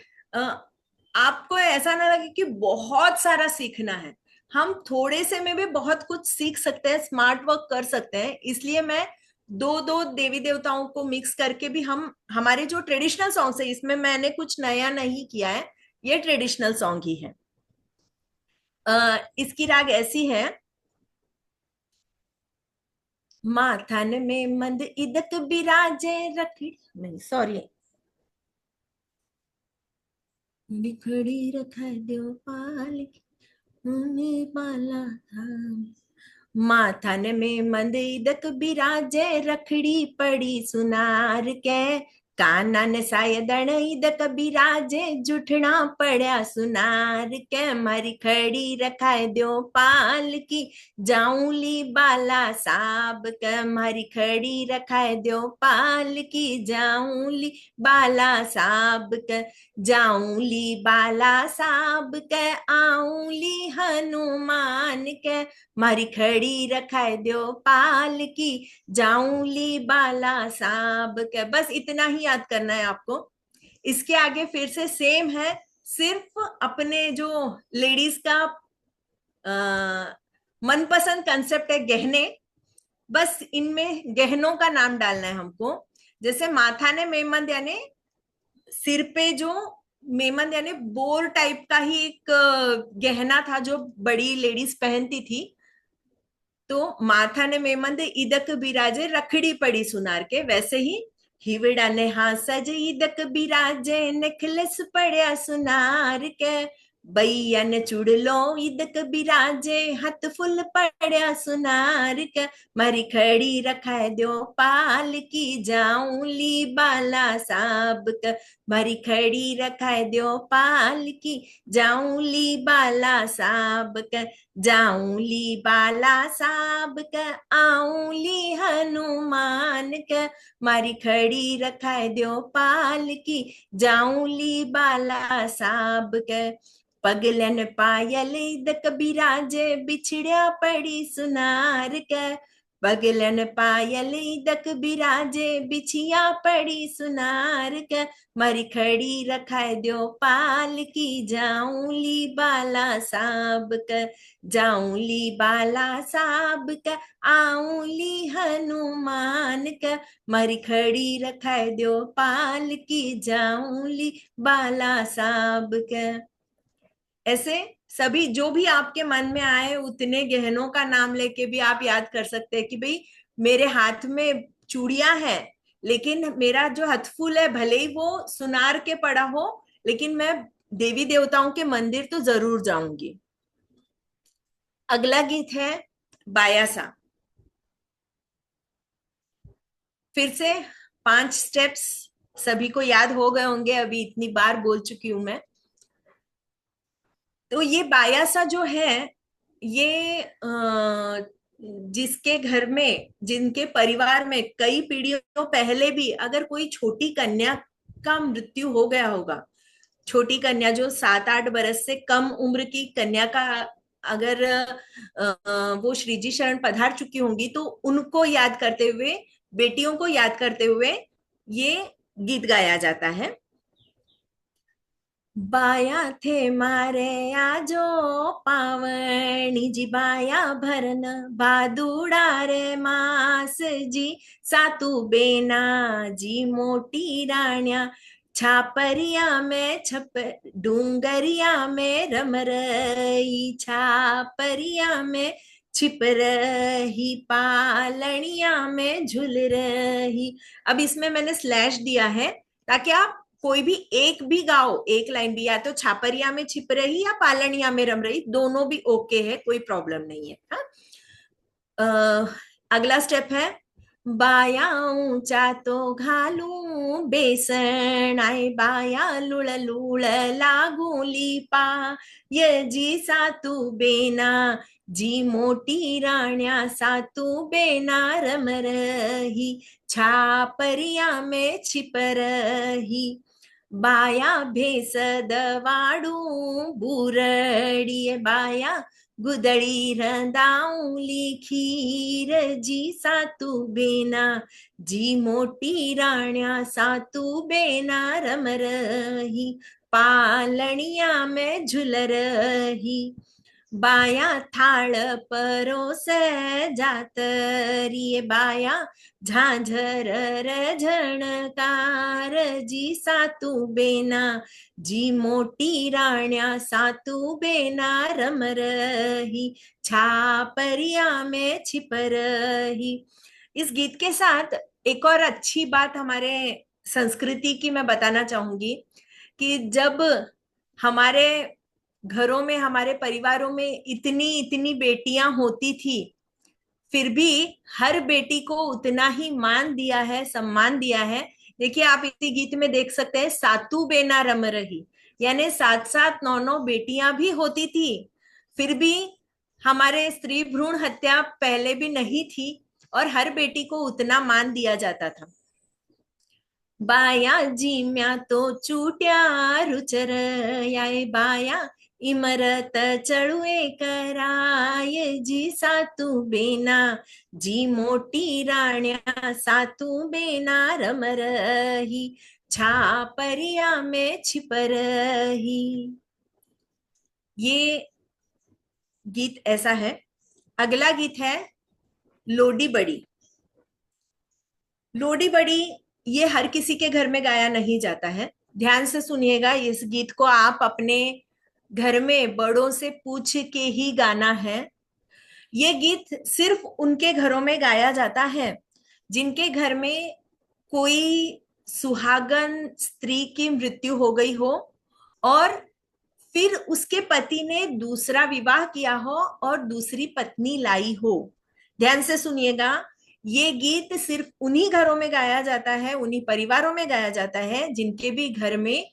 आपको ऐसा ना लगे कि बहुत सारा सीखना है। हम थोड़े से में भी बहुत कुछ सीख सकते हैं, स्मार्ट वर्क कर सकते हैं। इसलिए मैं दो दो देवी देवताओं को मिक्स करके भी हम हमारे जो ट्रेडिशनल सॉन्ग्स है, इसमें मैंने कुछ नया नहीं किया है, ये ट्रेडिशनल सॉन्ग ही है। इसकी राग ऐसी है। माथन में मंद इदक बिराजे रखी, नहीं सॉरी, खड़ी रखा दो पाल बाला था। माथन में मंद इदक बिराजे रखड़ी पड़ी सुनार के, कानन सायदन इदक बिराजे जुठना पड़ा सुनार के, मारी खड़ी रखाए दो पाल की जाऊली बाला साब के, मारी खड़ी रखाए दो पाल की जाऊली बाला साब के, जाऊली बाला साब के आऊली हनुमान के, मारी खड़ी रखाए दो पाल की जाऊली बाला साब के। बस इतना ही याद करना है आपको। इसके आगे फिर से सेम है, सिर्फ अपने जो लेडीज का मनपसंद कंसेप्ट है गहने, बस इनमें गहनों का नाम डालना है हमको। जैसे माथा ने मेमंद यानी सिर पे जो मेमंद यानी बोर टाइप का ही एक गहना था जो बड़ी लेडीज पहनती थी, तो माथा ने मेमंद इदक बिराजे रखड़ी पड़ी सुनार के, वैसे ही हिवड़ा ने हाँ सज इदक बिराजे नेकलेस पड़या सुनार के, बैयन चुड़लो इदक बिराजे हथ फुल पड़या सुनार का मारी खड़ी रखाए दो पाल की जाऊली बाला साब का मारी खड़ी रखाए दो पाल की जाऊली बाला साब का जाऊली बाला साब का आऊली हनुमान का मारी खड़ी रखाए दो पाल की जाऊली बाला साब का पगलन पायल दक बिराजे बिछड़िया पड़ी सुनार का पगलन पायल दक बिराजे बिछिया पड़ी सुनार का मरी खड़ी रखाए दो पाल की जाऊली बाला साब का जाऊली बाला साब का आऊली हनुमान का मरी खड़ी रखाए दो पाल की जाऊली बाला साब का। ऐसे सभी जो भी आपके मन में आए उतने गहनों का नाम लेके भी आप याद कर सकते हैं कि भाई मेरे हाथ में चूड़ियां हैं, लेकिन मेरा जो हथफूल है भले ही वो सुनार के पड़ा हो, लेकिन मैं देवी देवताओं के मंदिर तो जरूर जाऊंगी। अगला गीत है बायासा। फिर से 5 स्टेप्स सभी को याद हो गए होंगे, अभी इतनी बार बोल चुकी हूं मैं। तो ये बायासा जो है ये जिसके घर में, जिनके परिवार में कई पीढ़ियों पहले भी अगर कोई छोटी कन्या का मृत्यु हो गया होगा, छोटी कन्या जो 7-8 बरस से कम उम्र की कन्या का अगर वो श्रीजी शरण पधार चुकी होंगी, तो उनको याद करते हुए, बेटियों को याद करते हुए ये गीत गाया जाता है। बाया थे मारे आजो पावनी जी बाया भरन बादुड़ा रे मास जी सातू बेना जी मोटी राण्या छापरिया में छप डूंगरिया में रम रही छापरिया में छिप रही पालनिया में झूल रही। अब इसमें मैंने स्लैश दिया है ताकि आप कोई भी एक भी गाओ, एक लाइन भी, या तो छापरिया में छिप रही या पालनिया में रम रही, दोनों भी ओके है, कोई प्रॉब्लम नहीं है। हाँ? अगला स्टेप है बाया ऊंचा तो घालू बेसन आए बाया लुड़ लुड़ लागूली पा ये जी सातू बेना जी मोटी राण्या सातू बेना रम रही छापरिया में छिप रही बाया भेस दवाड़ू बूरड़ी बाया गुदड़ी रंदाऊली खीर जी सातू बेना जी मोटी राण्या सातू बेना रम रही पालनिया में झुल रही बाया थाल परोस जातरी बाया झांझर झणकार जी सातू बेना जी मोटी राण्या सातू बेना रम रही छापरिया में छिप रही। इस गीत के साथ एक और अच्छी बात हमारे संस्कृति की मैं बताना चाहूंगी कि जब हमारे घरों में, हमारे परिवारों में इतनी बेटियां होती थी, फिर भी हर बेटी को उतना ही मान दिया है, सम्मान दिया है। देखिए आप इसी गीत में देख सकते हैं सातू बेना रम रही, यानी 7-7 9-9 बेटियां भी होती थी, फिर भी हमारे स्त्री भ्रूण हत्या पहले भी नहीं थी और हर बेटी को उतना मान दिया जाता था। बाया जीम्या तो चूट्या रुचर याय बाया इमरत चढ़ुए कराय जी सातू बेना जी मोटी राण्या सातू बेना रम रही छापरिया में छिप रही। ये गीत ऐसा है। अगला गीत है लोडी बड़ी। लोडी बड़ी ये हर किसी के घर में गाया नहीं जाता है। ध्यान से सुनिएगा, इस गीत को आप अपने घर में बड़ों से पूछ के ही गाना है। ये गीत सिर्फ उनके घरों में गाया जाता है जिनके घर में कोई सुहागन स्त्री की मृत्यु हो गई हो और फिर उसके पति ने दूसरा विवाह किया हो और दूसरी पत्नी लाई हो। ध्यान से सुनिएगा, ये गीत सिर्फ उन्हीं घरों में गाया जाता है, उन्हीं परिवारों में गाया जाता है जिनके भी घर में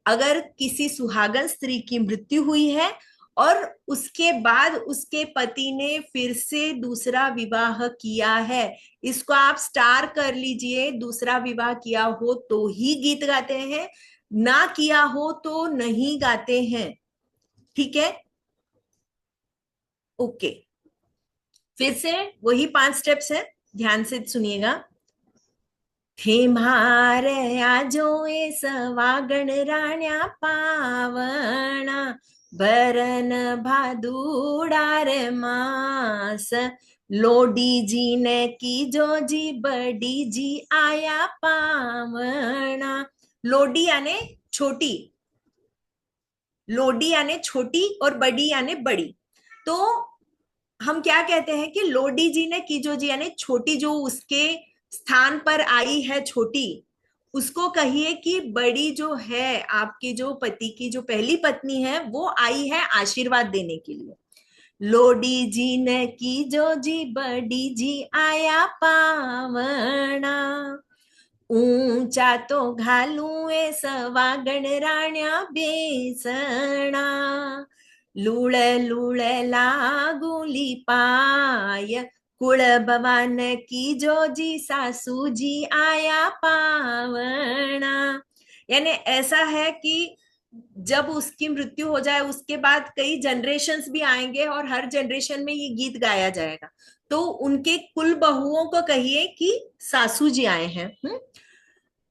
अगर किसी सुहागन स्त्री की मृत्यु हुई है और उसके बाद उसके पति ने फिर से दूसरा विवाह किया है। इसको आप स्टार कर लीजिए, दूसरा विवाह किया हो तो ही गीत गाते हैं, ना किया हो तो नहीं गाते हैं। ठीक है, ओके। फिर से वही 5 स्टेप्स है, ध्यान से सुनिएगा। थे मारे आजो ए सवागण राण्या पावना, बरन भादुड़ार मास, लोडी जी ने की जो जी बड़ी जी आया पावना। लोडी यानी छोटी, लोडी यानी छोटी और बड़ी यानी बड़ी। तो हम क्या कहते हैं कि लोडी जी ने की जो जी यानी छोटी, जो उसके स्थान पर आई है छोटी, उसको कहिए कि बड़ी जो है आपकी जो पति की जो पहली पत्नी है वो आई है आशीर्वाद देने के लिए। लोडी जी ने की जो जी बड़ी जी आया पावना, ऊंचा तो घालू ए सवागण राण्या बेसणा, लूळ लूळ लागुली पाय, कुल भवान की जो जी सासू जी आया पावना। यानी ऐसा है कि जब उसकी मृत्यु हो जाए उसके बाद कई जनरेशन्स भी आएंगे और हर जनरेशन में ये गीत गाया जाएगा, तो उनके कुल बहुओं को कहिए कि सासू जी आए हैं।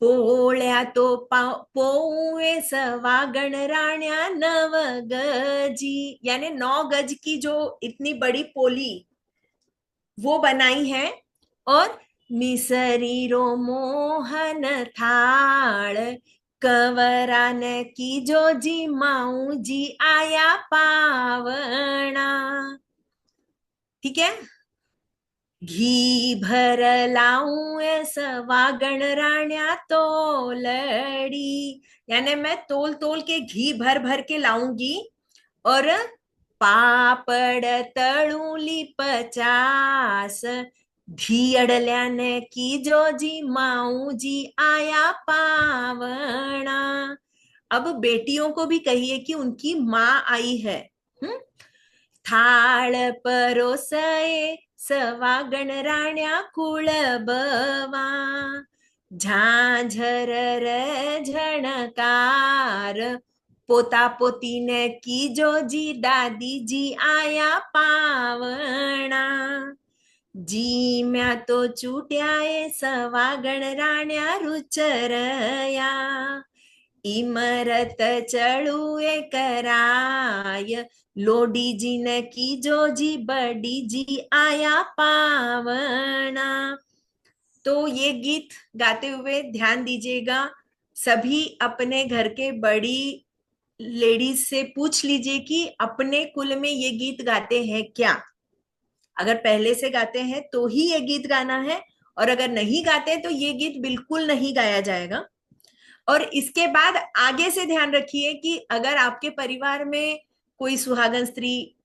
पोळ्या तो पोए सवागण राण्या नव गजी, यानी 9 गज की जो इतनी बड़ी पोली वो बनाई है। और मिसरी रो मोहन थाल, कंवरान की जो जी माऊ जी आया पावना। ठीक है, घी भर लाऊं सवागण राण्या तोलड़ी, यानी मैं तोल तोल के घी भर भर के लाऊंगी। और पापड़ तळूली 50, धी अडल्याने की जो जी माऊ जी आया पावना। अब बेटियों को भी कहिए कि उनकी माँ आई है। थाळ परोसये सवागण राण्या कुळबवा, झांझर झणकार, पोता पोतीने की जो जी दादी जी आया पावना। जी म्या तो चूट्याए सवागण राण्या रुचरया, इमरत चढ़ुए कराय, लोडी जी ने की जो जी बड़ी जी आया पावना। तो ये गीत गाते हुए ध्यान दीजिएगा, सभी अपने घर के बड़ी लेडीज से पूछ लीजिए कि अपने कुल में ये गीत गाते हैं क्या। अगर पहले से गाते हैं तो ही ये गीत गाना है, और अगर नहीं गाते तो ये गीत बिल्कुल नहीं गाया जाएगा। और इसके बाद आगे से ध्यान रखिए कि अगर आपके परिवार में कोई सुहागन स्त्री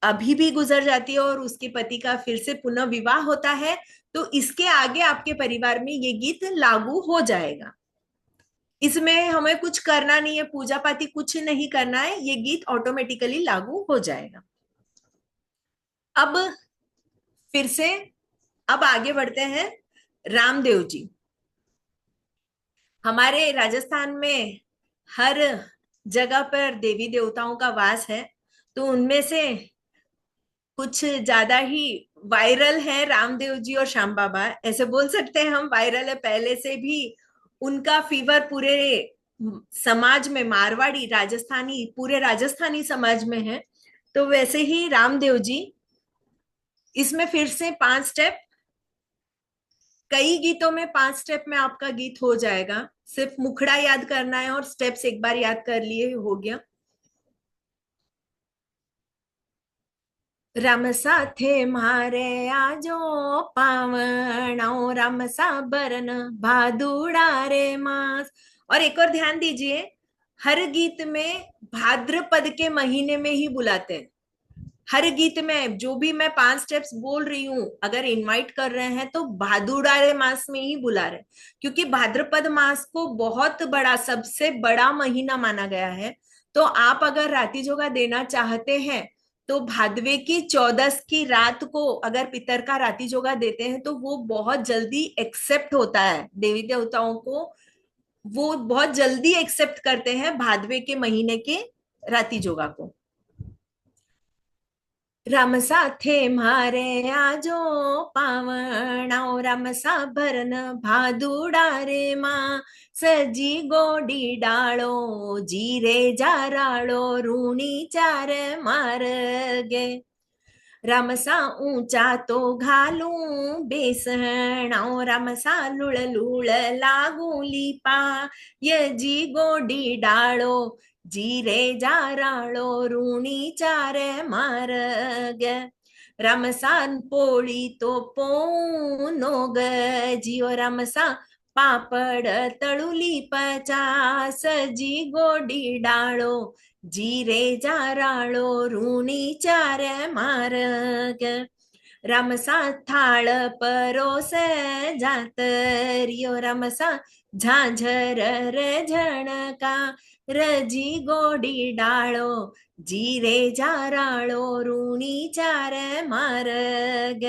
अभी भी गुजर जाती है और उसके पति का फिर से पुनः विवाह होता है, तो इसके आगे आपके परिवार में ये गीत लागू हो जाएगा। इसमें हमें कुछ करना नहीं है, पूजा पाती कुछ नहीं करना है, ये गीत ऑटोमेटिकली लागू हो जाएगा। अब फिर से अब आगे बढ़ते हैं। रामदेव जी, हमारे राजस्थान में हर जगह पर देवी देवताओं का वास है, तो उनमें से कुछ ज्यादा ही वायरल है रामदेव जी और श्याम बाबा, ऐसे बोल सकते हैं हम। वायरल है, पहले से भी उनका फीवर पूरे समाज में, मारवाड़ी राजस्थानी, पूरे राजस्थानी समाज में है। तो वैसे ही रामदेव जी, इसमें फिर से 5 स्टेप, कई गीतों में 5 स्टेप में आपका गीत हो जाएगा, सिर्फ मुखड़ा याद करना है और स्टेप्स एक बार याद कर लिए हो गया। राम साथे मारे आजो पावणाओ, राम सा बरन भादुड़ा रे मास। और एक और ध्यान दीजिए, हर गीत में भाद्रपद के महीने में ही बुलाते हैं। हर गीत में जो भी मैं 5 स्टेप्स बोल रही हूँ, अगर इनवाइट कर रहे हैं तो भादुड़ारे मास में ही बुला रहे हैं, क्योंकि भाद्रपद मास को बहुत बड़ा, सबसे बड़ा महीना माना गया है। तो आप अगर राती जोगा देना चाहते हैं तो भादवे की 14 की रात को अगर पितर का राती जोगा देते हैं तो वो बहुत जल्दी एक्सेप्ट होता है। देवी देवताओं को वो बहुत जल्दी एक्सेप्ट करते हैं भादवे के महीने के राती जोगा को। राम साथे मारे आजो पावणाओ, राम सा भरन भादुड़ा रे माँ, सजी गोडी डालो जीरे जाराळो, रूणी चार मार्गे। राम सा ऊंचा तो घालू बेसणाओ, राम सा लुळ लुळ लागू लिपा, यजी गोडी डाळो जीरे जाराळो, रूणी चार मार्ग। रामसान पोळी तो पोनो ग जिओ, रामसा पापड तळुली पचास, जी गोडी डाळो जीरे जाराळो, रूणी चार मार्ग। रामसा थाळ परोस जातरियो, रामसा झांझर र झणका, रजी गोडी डाळो जीरे जाराळो, रूणी चार मार्ग।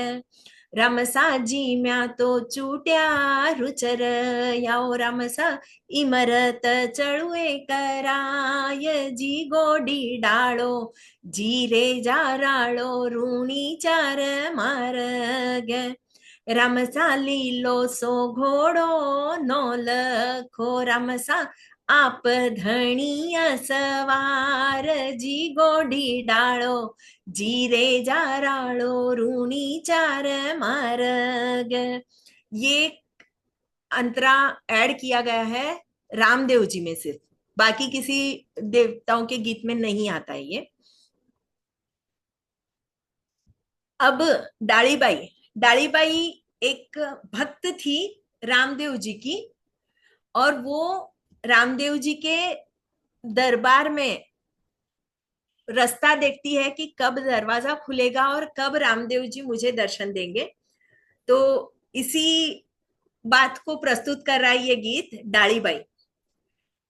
रामसा जिम्या तो चुट्या रुचर याओ, रामसा इमरत चळुए कराय, जी गोडी डाळो जीरे जाराळो, रूणी चार मार्ग। रामसा लीलो सो घोडो नो लखो, रामसा आप धणी सवार, जी गोडी डाळो जीरे जाराळो, रूणी चार मार्ग। ये अंतरा ऐड किया गया है रामदेव जी में सिर्फ, बाकी किसी देवताओं के गीत में नहीं आता है ये। अब डालीबाई, डालीबाई एक भक्त थी रामदेव जी की, और वो रामदेव जी के दरबार में रास्ता देखती है कि कब दरवाजा खुलेगा और कब रामदेव जी मुझे दर्शन देंगे। तो इसी बात को प्रस्तुत कर रहा है ये गीत डालीबाई।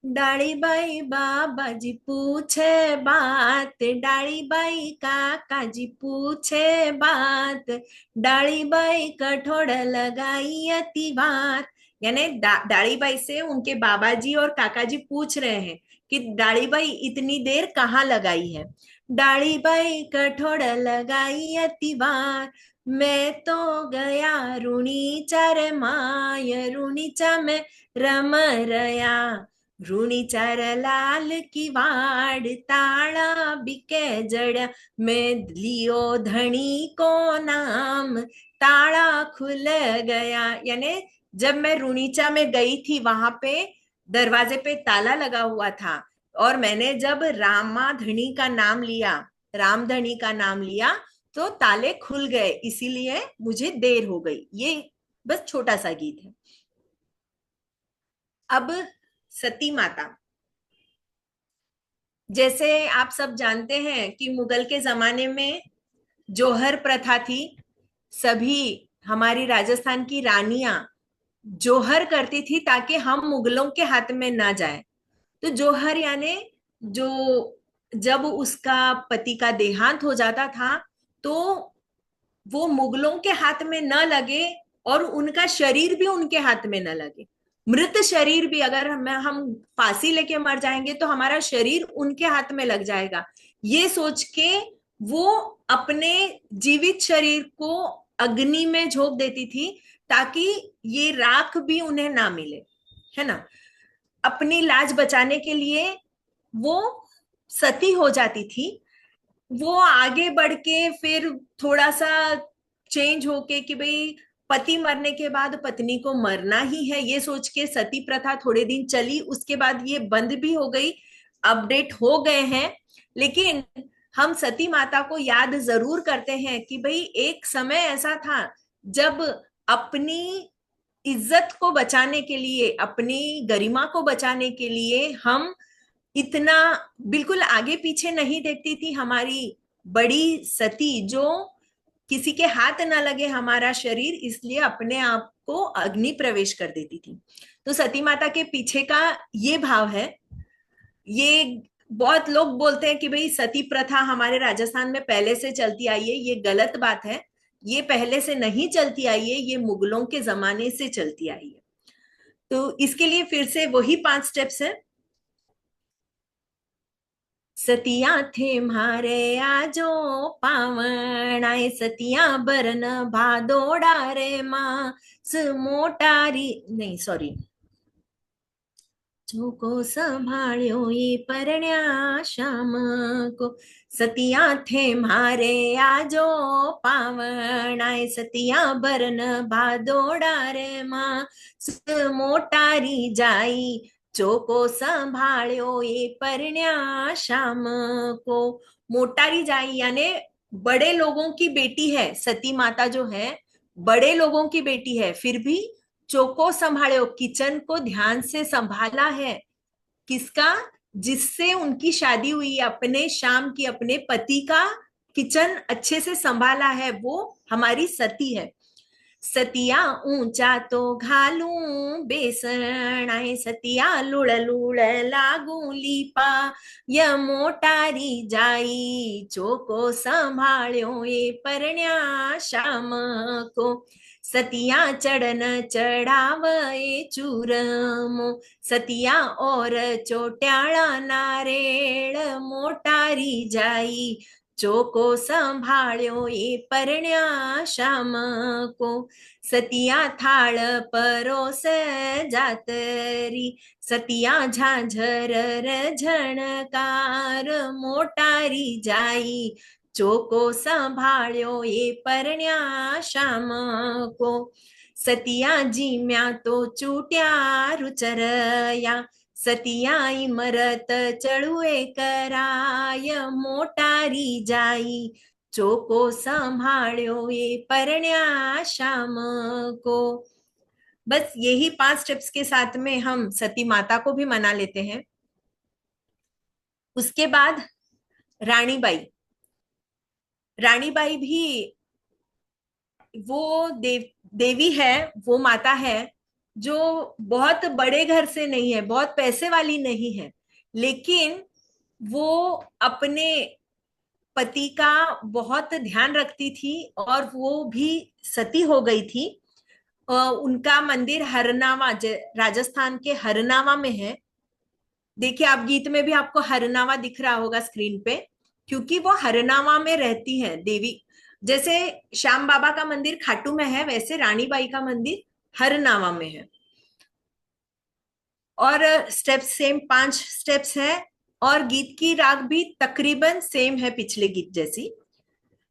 डालीबाई बाबा जी पूछे बात, डालीबाई काका जी पूछे बात, डालीबाई कठोड़ लगाई अतिवार। यानी डालीबाई से उनके बाबा जी और काका जी पूछ रहे हैं कि डालीबाई इतनी देर कहाँ लगाई है। डालीबाई कठोड़ लगाई अतिवार, मैं तो गया रूणीचार माय, रूणीचा में रम रया, रूणीचार लाल की वाड़, ताला बिके जड़ में लियो धनी को नाम, ताला खुल गया। यानी जब मैं रूणीचा में गई थी वहां पे दरवाजे पे ताला लगा हुआ था, और मैंने जब रामाधनी का नाम लिया, रामधनी का नाम लिया, तो ताले खुल गए, इसीलिए मुझे देर हो गई। ये बस छोटा सा गीत है। अब सती माता, जैसे आप सब जानते हैं कि मुगल के जमाने में जोहर प्रथा थी। सभी हमारी राजस्थान की रानियां जोहर करती थी ताकि हम मुगलों के हाथ में ना जाए। तो जोहर यानी जो जब उसका पति का देहांत हो जाता था तो वो मुगलों के हाथ में न लगे और उनका शरीर भी उनके हाथ में न लगे। मृत शरीर भी, अगर हम फांसी लेके मर जाएंगे तो हमारा शरीर उनके हाथ में लग जाएगा, ये सोच के वो अपने जीवित शरीर को अग्नि में झोंक देती थी ताकि ये राख भी उन्हें ना मिले, है ना। अपनी लाज बचाने के लिए वो सती हो जाती थी। वो आगे बढ़ के फिर थोड़ा सा चेंज होके कि भाई पति मरने के बाद पत्नी को मरना ही है, ये सोच के सती प्रथा थोड़े दिन चली। उसके बाद ये बंद भी हो गई, अपडेट हो गए हैं। लेकिन हम सती माता को याद जरूर करते हैं कि भाई एक समय ऐसा था जब अपनी इज्जत को बचाने के लिए, अपनी गरिमा को बचाने के लिए हम इतना बिल्कुल आगे पीछे नहीं देखती थी। हमारी बड़ी सती जो किसी के हाथ ना लगे हमारा शरीर, इसलिए अपने आप को अग्नि प्रवेश कर देती थी। तो सती माता के पीछे का ये भाव है। ये बहुत लोग बोलते हैं कि भाई सती प्रथा हमारे राजस्थान में पहले से चलती आई है, ये गलत बात है। ये पहले से नहीं चलती आई है, ये मुगलों के जमाने से चलती आई है। तो इसके लिए फिर से वही 5 स्टेप्स है। सतिया थे मारे आजो पावण आए, सतिया बरन भादोड़ा रे मास मोटारी, नहीं सॉरी, को संभाळ्यो ये परण्या श्याम को। सतिया थे मारे आजो पावण आए, सतिया बरन भादोड़ा रे मास मोटारी जाई, चोको संभाळ्यो ये परण्या श्याम को। मोटारी जाई यानी बड़े लोगों की बेटी है सती माता, जो है बड़े लोगों की बेटी है, फिर भी चोको संभालो, किचन को ध्यान से संभाला है। किसका? जिससे उनकी शादी हुई, अपने श्याम की, अपने पति का किचन अच्छे से संभाला है, वो हमारी सती है। सतिया ऊंचा तो घालू बेसन आए, सतिया लुड़ लुड़ लागू लीपा, य मोटारी जाई, चोको संभाळ्यो ये परण्या श्याम को। सतिया चढ़न चढ़ावे चूरमो, सतिया और चोट्याला नारेळ मोटारी जाई, चोको संभाळ्यो ये परण्या श्याम को। सतिया थाळ परोस जातरी, सतिया झांझर झणकार मोटारी जाई, चोको संभाळ्यो ये परण्या श्याम को। सतिया जीम्या तो चूट्या रुचरया, सतिया इमरत चढ़ुए कराय मोटारी जाई, चोको संभाळ्यो ये परण्या श्याम को। बस यही 5 स्टेप्स के साथ में हम सती माता को भी मना लेते हैं। उसके बाद रानीबाई, रानीबाई भी वो देवी है, वो माता है जो बहुत बड़े घर से नहीं है, बहुत पैसे वाली नहीं है, लेकिन वो अपने पति का बहुत ध्यान रखती थी और वो भी सती हो गई थी। उनका मंदिर हरनावा, राजस्थान के हरनावा में है। देखिए आप गीत में भी आपको हरनावा दिख रहा होगा स्क्रीन पे, क्योंकि वो हरनावा में रहती है देवी। जैसे श्याम बाबा का मंदिर खाटू में है, वैसे रानीबाई का मंदिर हरनावा में है। और स्टेप्स सेम 5 स्टेप्स है, और गीत की राग भी तकरीबन सेम है पिछले गीत जैसी।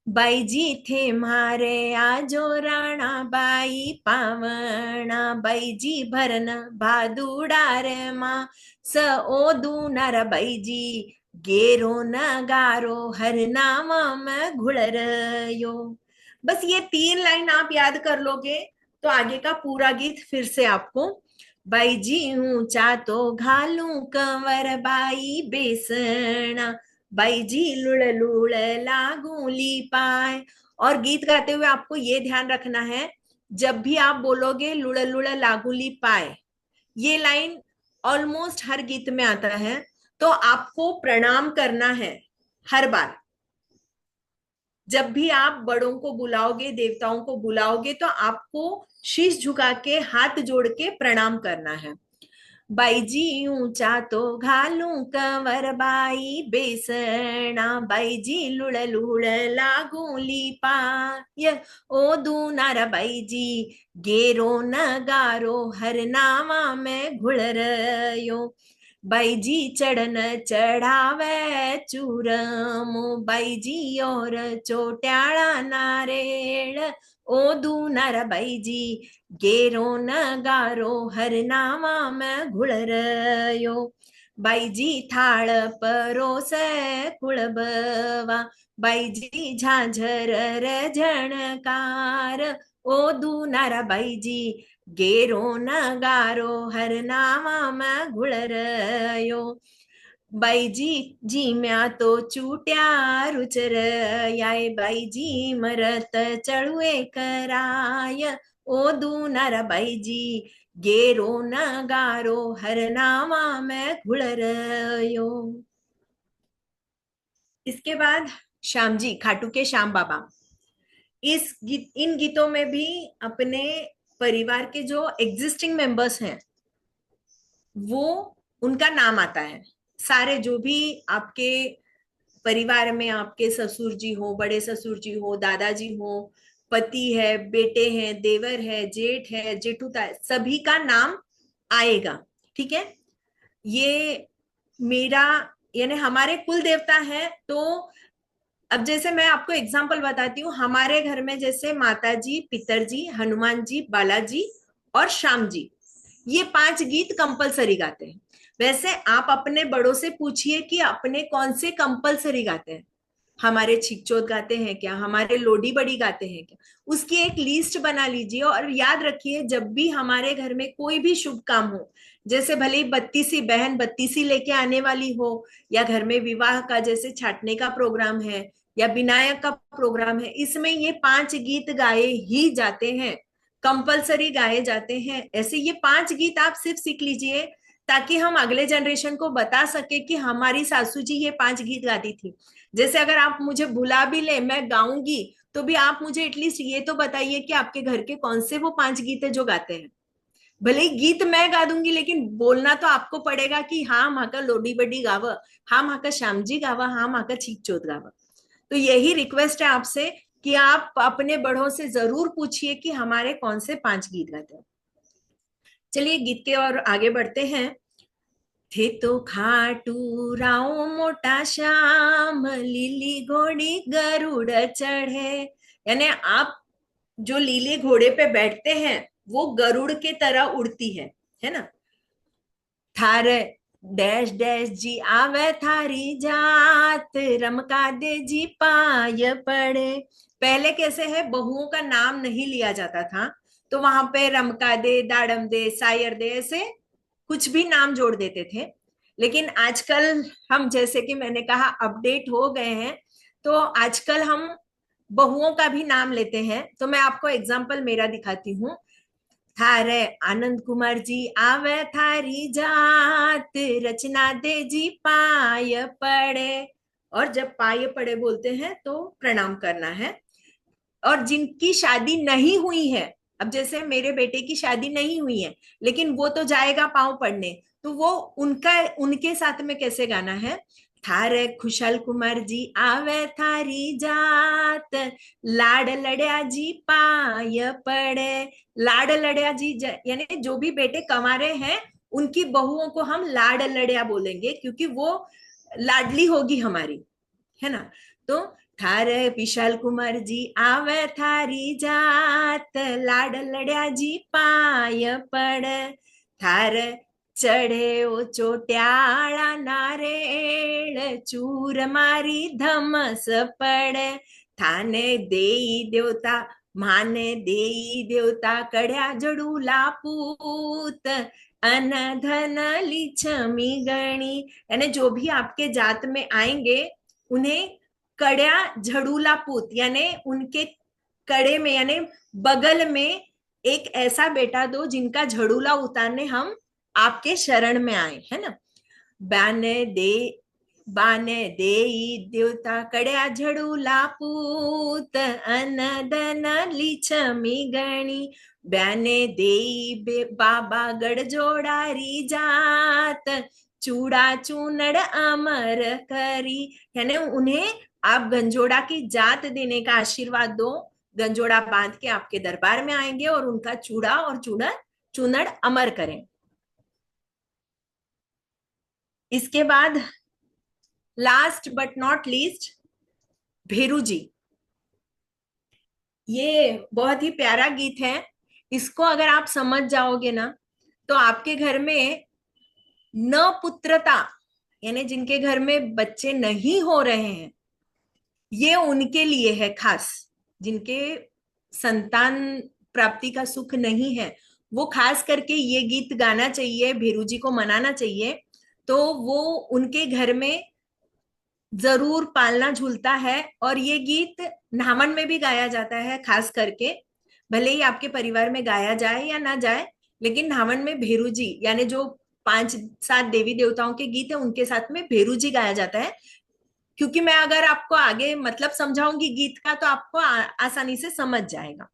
बाई जी थे मारे आजो राणा बाई पावना, बाई जी भरन भादुड़ा रे मां स ओ दूनारा, बाई जी गेरो न गारो हर नामा में घुड़रयो। बस ये 3 लाइन आप याद कर लोगे तो आगे का पूरा गीत फिर से आपको। बाई जी ऊंचा तो घालू कंवर बाई बेसना, बाई जी लुड़ लुड़ लागू ली पाए। और गीत गाते हुए आपको ये ध्यान रखना है, जब भी आप बोलोगे लुड़ लुड़ लागू ली पाए, ये लाइन ऑलमोस्ट हर गीत में आता है, तो आपको प्रणाम करना है हर बार। जब भी आप बड़ों को बुलाओगे, देवताओं को बुलाओगे, तो आपको शीश झुका के हाथ जोड़ के प्रणाम करना है। बाई जी ऊंचा तो घालू कंवर बाई बेसना, बाई जी लुड़ लुड़ लागू ली पाय ओ दूनारा, बाई जी गेरो न गारो हर नावा में घुड़रयो। बाई जी चढ़न चढ़ावे चूरमो, बाई जी और चोट्याला नारेळ ओ दूनारा, बाई जी गेरो न गारो हर नावा में घुड़रयो। बाई जी थाळ परोस कुळबवा, by ji Jhanjhar झणकार O दूनारा, by जी गेरो न गारो हर नावा में घुड़रयो। बाईजी जी म्या तो चूट्या रुचर याय बाईजी मरत चळुए कराय ओ दुनारा बाईजी गेरो न गारो हर नामा मैं घुड़रयो। इसके बाद श्याम जी, खाटू के श्याम बाबा। इन गीतों में भी अपने परिवार के जो एग्जिस्टिंग मेंबर्स हैं वो उनका नाम आता है। सारे जो भी आपके परिवार में आपके ससुर जी हो, बड़े ससुर जी हो, दादाजी हो, पति है, बेटे हैं, देवर है, जेठ है, जेठुता, सभी का नाम आएगा। ठीक है, ये मेरा यानी हमारे कुल देवता है। तो अब जैसे मैं आपको एग्जांपल बताती हूँ, हमारे घर में जैसे माता जी, पितरजी, हनुमान जी, बालाजी और श्याम जी, ये 5 गीत कंपलसरी गाते हैं। वैसे आप अपने बड़ों से पूछिए कि अपने कौन से कंपलसरी गाते हैं। हमारे छिकचोत गाते हैं क्या, हमारे लोडी बड़ी गाते हैं क्या, उसकी एक लिस्ट बना लीजिए। और याद रखिए, जब भी हमारे घर में कोई भी शुभ काम हो, जैसे भले ही 32वीं बहन 32वीं लेके आने वाली हो, या घर में विवाह का जैसे छाटने का प्रोग्राम है या विनायक का प्रोग्राम है, इसमें ये 5 गीत गाए ही जाते हैं, कंपलसरी गाए जाते हैं। ऐसे ये 5 गीत आप सिर्फ सीख लीजिए ताकि हम अगले जनरेशन को बता सके कि हमारी सासू जी ये 5 गीत गाती थी। जैसे अगर आप मुझे बुला भी ले, मैं गाऊंगी, तो भी आप मुझे एटलीस्ट ये तो बताइए कि आपके घर के कौन से वो 5 गीत है जो गाते हैं। भले ही गीत मैं गा दूंगी, लेकिन बोलना तो आपको पड़ेगा कि हाँ माँ का लोडी बडी गाव, हाँ माँ का श्याम जी गावा, हाँ माँ का छीक चोत गावा। तो यही रिक्वेस्ट है आपसे कि आप अपने बड़ों से जरूर पूछिए कि हमारे कौन से 5 गीत गाते हैं। चलिए गीत के और आगे बढ़ते हैं। थे तो खाटू राव मोटा श्याम, लीली घोड़ी गरुड़ चढ़े। यानी आप जो लीले घोड़े पे बैठते हैं वो गरुड़ के तरह उड़ती है ना। थार डैश डैश जी आवे थारी जात, रमका दे जी पाय पड़े। पहले कैसे है, बहुओं का नाम नहीं लिया जाता था, तो वहां पे रमका दे, दाड़म दे, सायर दे, ऐसे कुछ भी नाम जोड़ देते थे। लेकिन आजकल हम, जैसे कि मैंने कहा, अपडेट हो गए हैं, तो आजकल हम बहुओं का भी नाम लेते हैं। तो मैं आपको एग्जाम्पल मेरा दिखाती हूँ। थारे आनंद कुमार जी आवे थारी जात, रचना दे जी पाय पड़े। और जब पाय पड़े बोलते हैं तो प्रणाम करना है। और जिनकी शादी नहीं हुई है, अब जैसे मेरे बेटे की शादी नहीं हुई है, लेकिन वो तो जाएगा पांव पड़ने, तो वो उनके साथ में कैसे गाना है। थारे खुशल कुमार जी आवे थारी जात, लाड लड़या जी पाय पड़े। लाड लड़या जी यानी जो भी बेटे कंवारे हैं उनकी बहुओं को हम लाड लड़या बोलेंगे, क्योंकि वो लाडली होगी हमारी, है ना। तो थारे विशाल कुमार जी आवे थारी जात, लाड लड़या जी पाय पड़। थार चढ़े ओ चोट्याला नारेळ, चूर मारी धमस पड़। थाने देई देवता, माने देई देवता, कड़या जड़ूला पूत, अन धन लिछमी गणी। यानी जो भी आपके जात में आएंगे उन्हें कड़या झड़ूला पूत, यानी उनके कड़े में यानी बगल में एक ऐसा बेटा दो जिनका झड़ूला उतारने हम आपके शरण में आए, है ना। बाने दे देवता, कड़या झड़ूला पूत, अन धन लिछमी गणी। ब्याने दे बाबा गढ़ जोड़ारी जात, चूड़ा चूनड़ अमर करी। यानी उन्हें आप गंजोड़ा की जात देने का आशीर्वाद दो। गंजोड़ा बांध के आपके दरबार में आएंगे और उनका चूड़ा और चूनड़ अमर करें। इसके बाद last but not least, Bheru ji. ये बहुत ही प्यारा गीत है। इसको अगर आप समझ जाओगे ना, तो आपके घर में न पुत्रता, यानी जिनके घर में बच्चे नहीं हो रहे हैं, ये उनके लिए है खास। जिनके संतान प्राप्ति का सुख नहीं है, वो खास करके ये गीत गाना चाहिए, भेरू जी को मनाना चाहिए। तो वो उनके घर में जरूर पालना झूलता है। और ये गीत नामन में भी गाया जाता है, खास करके भले ही आपके परिवार में गाया जाए या ना जाए, लेकिन नामन में भेरू जी यानी जो 5-7 देवी देवताओं के गीत है उनके साथ में भेरू जी गाया जाता है। क्योंकि मैं अगर आपको आगे मतलब समझाऊंगी गीत का तो आपको आसानी से समझ जाएगा।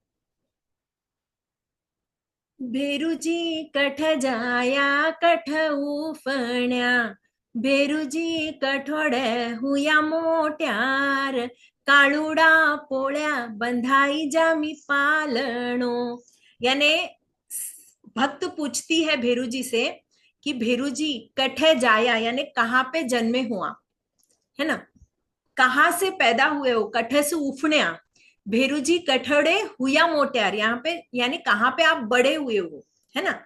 भेरू जी कठ जाया कठ उफण्या, भेरू जी कठोड्या हुया मोट्यार, काळुडा पोळ्या बंधाई जामी पालणो। यानी भक्त पूछती है भेरू जी से कि भेरू जी कठे जाया यानी कहाँ पे जन्मे हुआ, है ना, कहाँ से पैदा हुए हो, कठे से उफण्या, भेरू जी कठड़े हुया मोट्यार, यहाँ पे यानी कहाँ पे आप बड़े हुए हो, है ना।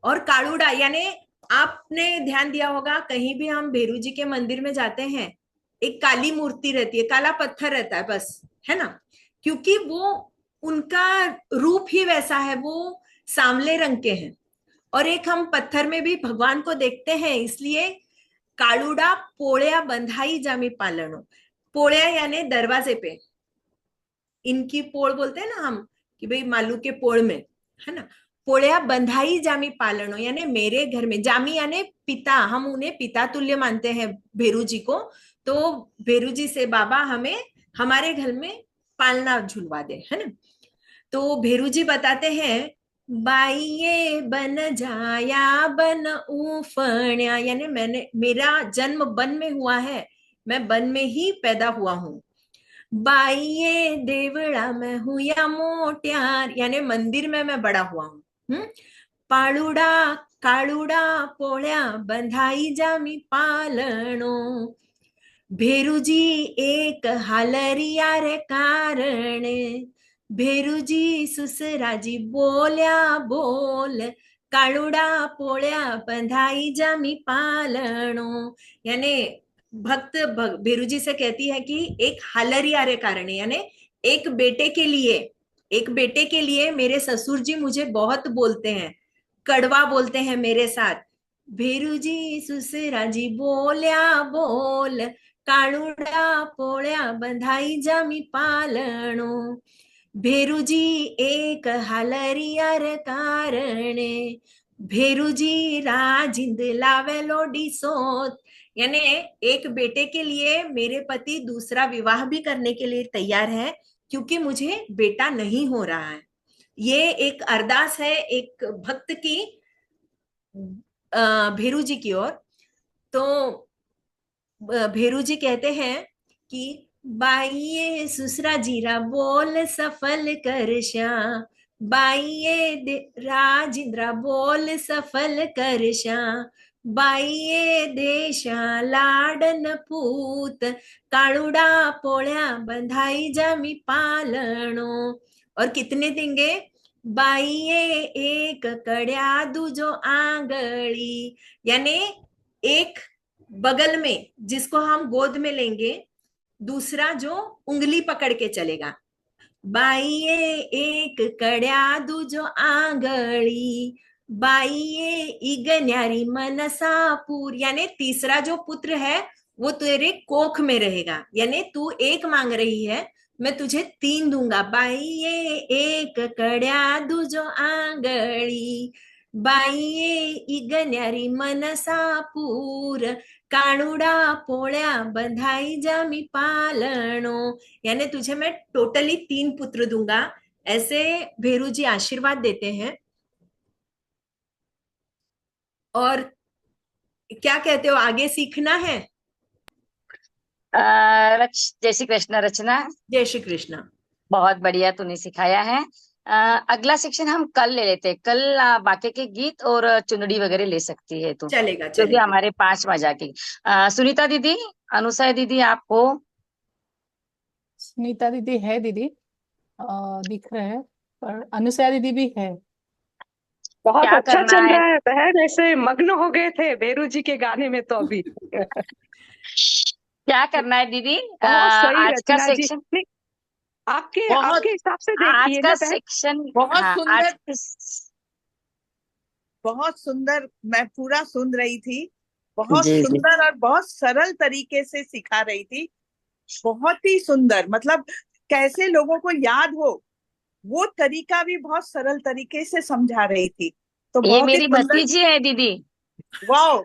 और कालूड़ा यानी आपने ध्यान दिया होगा कहीं भी हम भेरू जी के मंदिर में जाते हैं, एक काली मूर्ति रहती है, काला पत्थर रहता है बस, है ना, क्योंकि वो उनका रूप ही वैसा है, वो सांवले रंग के हैं। और एक हम पत्थर में भी भगवान को देखते हैं, इसलिए कालूड़ा पोळ्या बंधाई जामी पालणो, पोळ्या यानी दरवाजे पे, इनकी पोळ बोलते हैं ना हम कि भाई मालू के पोळ में, है ना, पोळ्या बंधाई जामी पालणो यानी मेरे घर में, जामी यानी पिता, हम उन्हें पिता तुल्य मानते हैं भेरू जी को, तो भेरू जी से बाबा हमें हमारे घर में पालना झुलवा दे, है ना। तो भेरू जी बताते हैं बाइये बन जाया बन उफण्या, यानी मैंने मेरा जन्म वन में हुआ है, मैं वन में ही पैदा हुआ हूं। बाइये देवड़ा में हुया मोट्यार, यानी मंदिर में मैं बड़ा हुआ हूं। पाळुडा काळुडा पोळ्या बंधाई जामी पालणो, भेरूजी एक हालरिया रे कारणे, भेरूजी सुसराजी बोल्या बोल, काळुडा पोळ्या बंधाई जामी पालणो। यानी भक्त भेरूजी से कहती है कि एक हालरिया रे कारणे यानी एक बेटे के लिए मेरे ससुर जी मुझे बहुत बोलते हैं, कड़वा बोलते हैं मेरे साथ। भेरूजी सुसराजी बोल्या बोल, काळुडा पोळ्या बंधाई जामी पालणो, भेरूजी एक हालरिया रे कारणे, भेरूजी राजिंद लावेलो डिसोत, यानी एक बेटे के लिए मेरे पति दूसरा विवाह भी करने के लिए तैयार है क्योंकि मुझे बेटा नहीं हो रहा है। ये एक अरदास है एक भक्त की भेरू जी की ओर। तो भेरू जी कहते हैं कि बाइये सुसरा जीरा बोल सफल कर श्या, बाइये राजिंद्रा बोल सफल कर श्या, बाइये देशा लाडन पूत, काळुडा पोळ्या बंधाई जामी पालणो। और कितने देंगे, बाइये एक कड्या दूजो आंगली, यानी एक बगल में जिसको हम गोद में लेंगे, दूसरा जो उंगली पकड़ के चलेगा। बाइये एक कड्या दूजो आंगली, बाइये इगन्यारी मनसापुर, यानी तीसरा जो पुत्र है वो तेरे कोख में रहेगा, यानी तू एक मांग रही है मैं तुझे 3 दूंगा। बाइये एक कड्या दूजो आंगली, बाइये इगन्यारी मनसापूर, काळुडा पोळ्या बंधाई जामी पालणो, यानी तुझे मैं टोटली 3 पुत्र दूंगा। ऐसे भेरू जी आशीर्वाद देते हैं। और क्या कहते हो, आगे सीखना है? जय श्री कृष्ण रचना। जय श्री कृष्ण। बहुत बढ़िया तूने सिखाया है। अगला सेक्शन हम कल ले लेते हैं। कल बाकी के गीत और चुनड़ी वगैरह ले सकती है तू, चलेगा क्योंकि चलेगा। हमारे 5 बजा के सुनीता दीदी, अनुसया दीदी आप हो? सुनीता दीदी है दीदी, दिख रहे हैं, पर अनुसया दीदी भी है। बहुत क्या अच्छा करना चल है? रहा है बहन, ऐसे मग्न हो गए थे भेरू जी के गाने में तो अभी। क्या करना है दीदी? बहुत सही आज का रचना जी। सेक्शन नहीं, आपके बहुत आपके हिसाब से आज देखिए का ना बहन। सेक्शन बहुत हाँ, सुंदर, आज बहुत सुंदर, मैं पूरा सुन रही थी। बहुत जी, जी। सुंदर और बहुत सरल तरीके से सिखा रही थी। बहुत ही सुंदर, मतलब कैसे लोगों को याद हो वो तरीका भी बहुत सरल तरीके से समझा रही थी। तो ये बहुत ही मेरी सुंदर। भतीजी है दीदी, वाओ,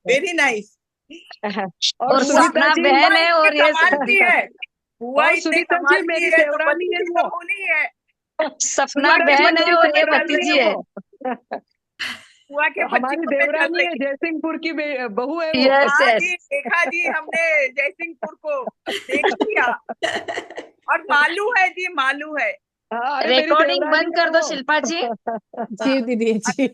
वेरी नाइस। और और सुनीता सपना जी, बहन है और ये कमाल की है, हुआ और इतने सुनीता जी कमाल की मेरी है तो देवरानी है भतीजी वो। बहू नहीं है। सपना सुनीता जी बहन है बच्ची और को ये चलते भतीजी हैं है। वो। हुआ के बच्ची हमारी को पे चल देवरानी है, रही। जयसिंहपुर की बहू है वो। यस हाँ यस। जी, देखा जी हमने जयसिंहपुर को देख लिया, और मालू है जी, मालू है। हाँ, अरे मेरी रिकॉर्डिंग देवरानी बंद है कर दो वो। शिल्पा जी। जी दीदी जी।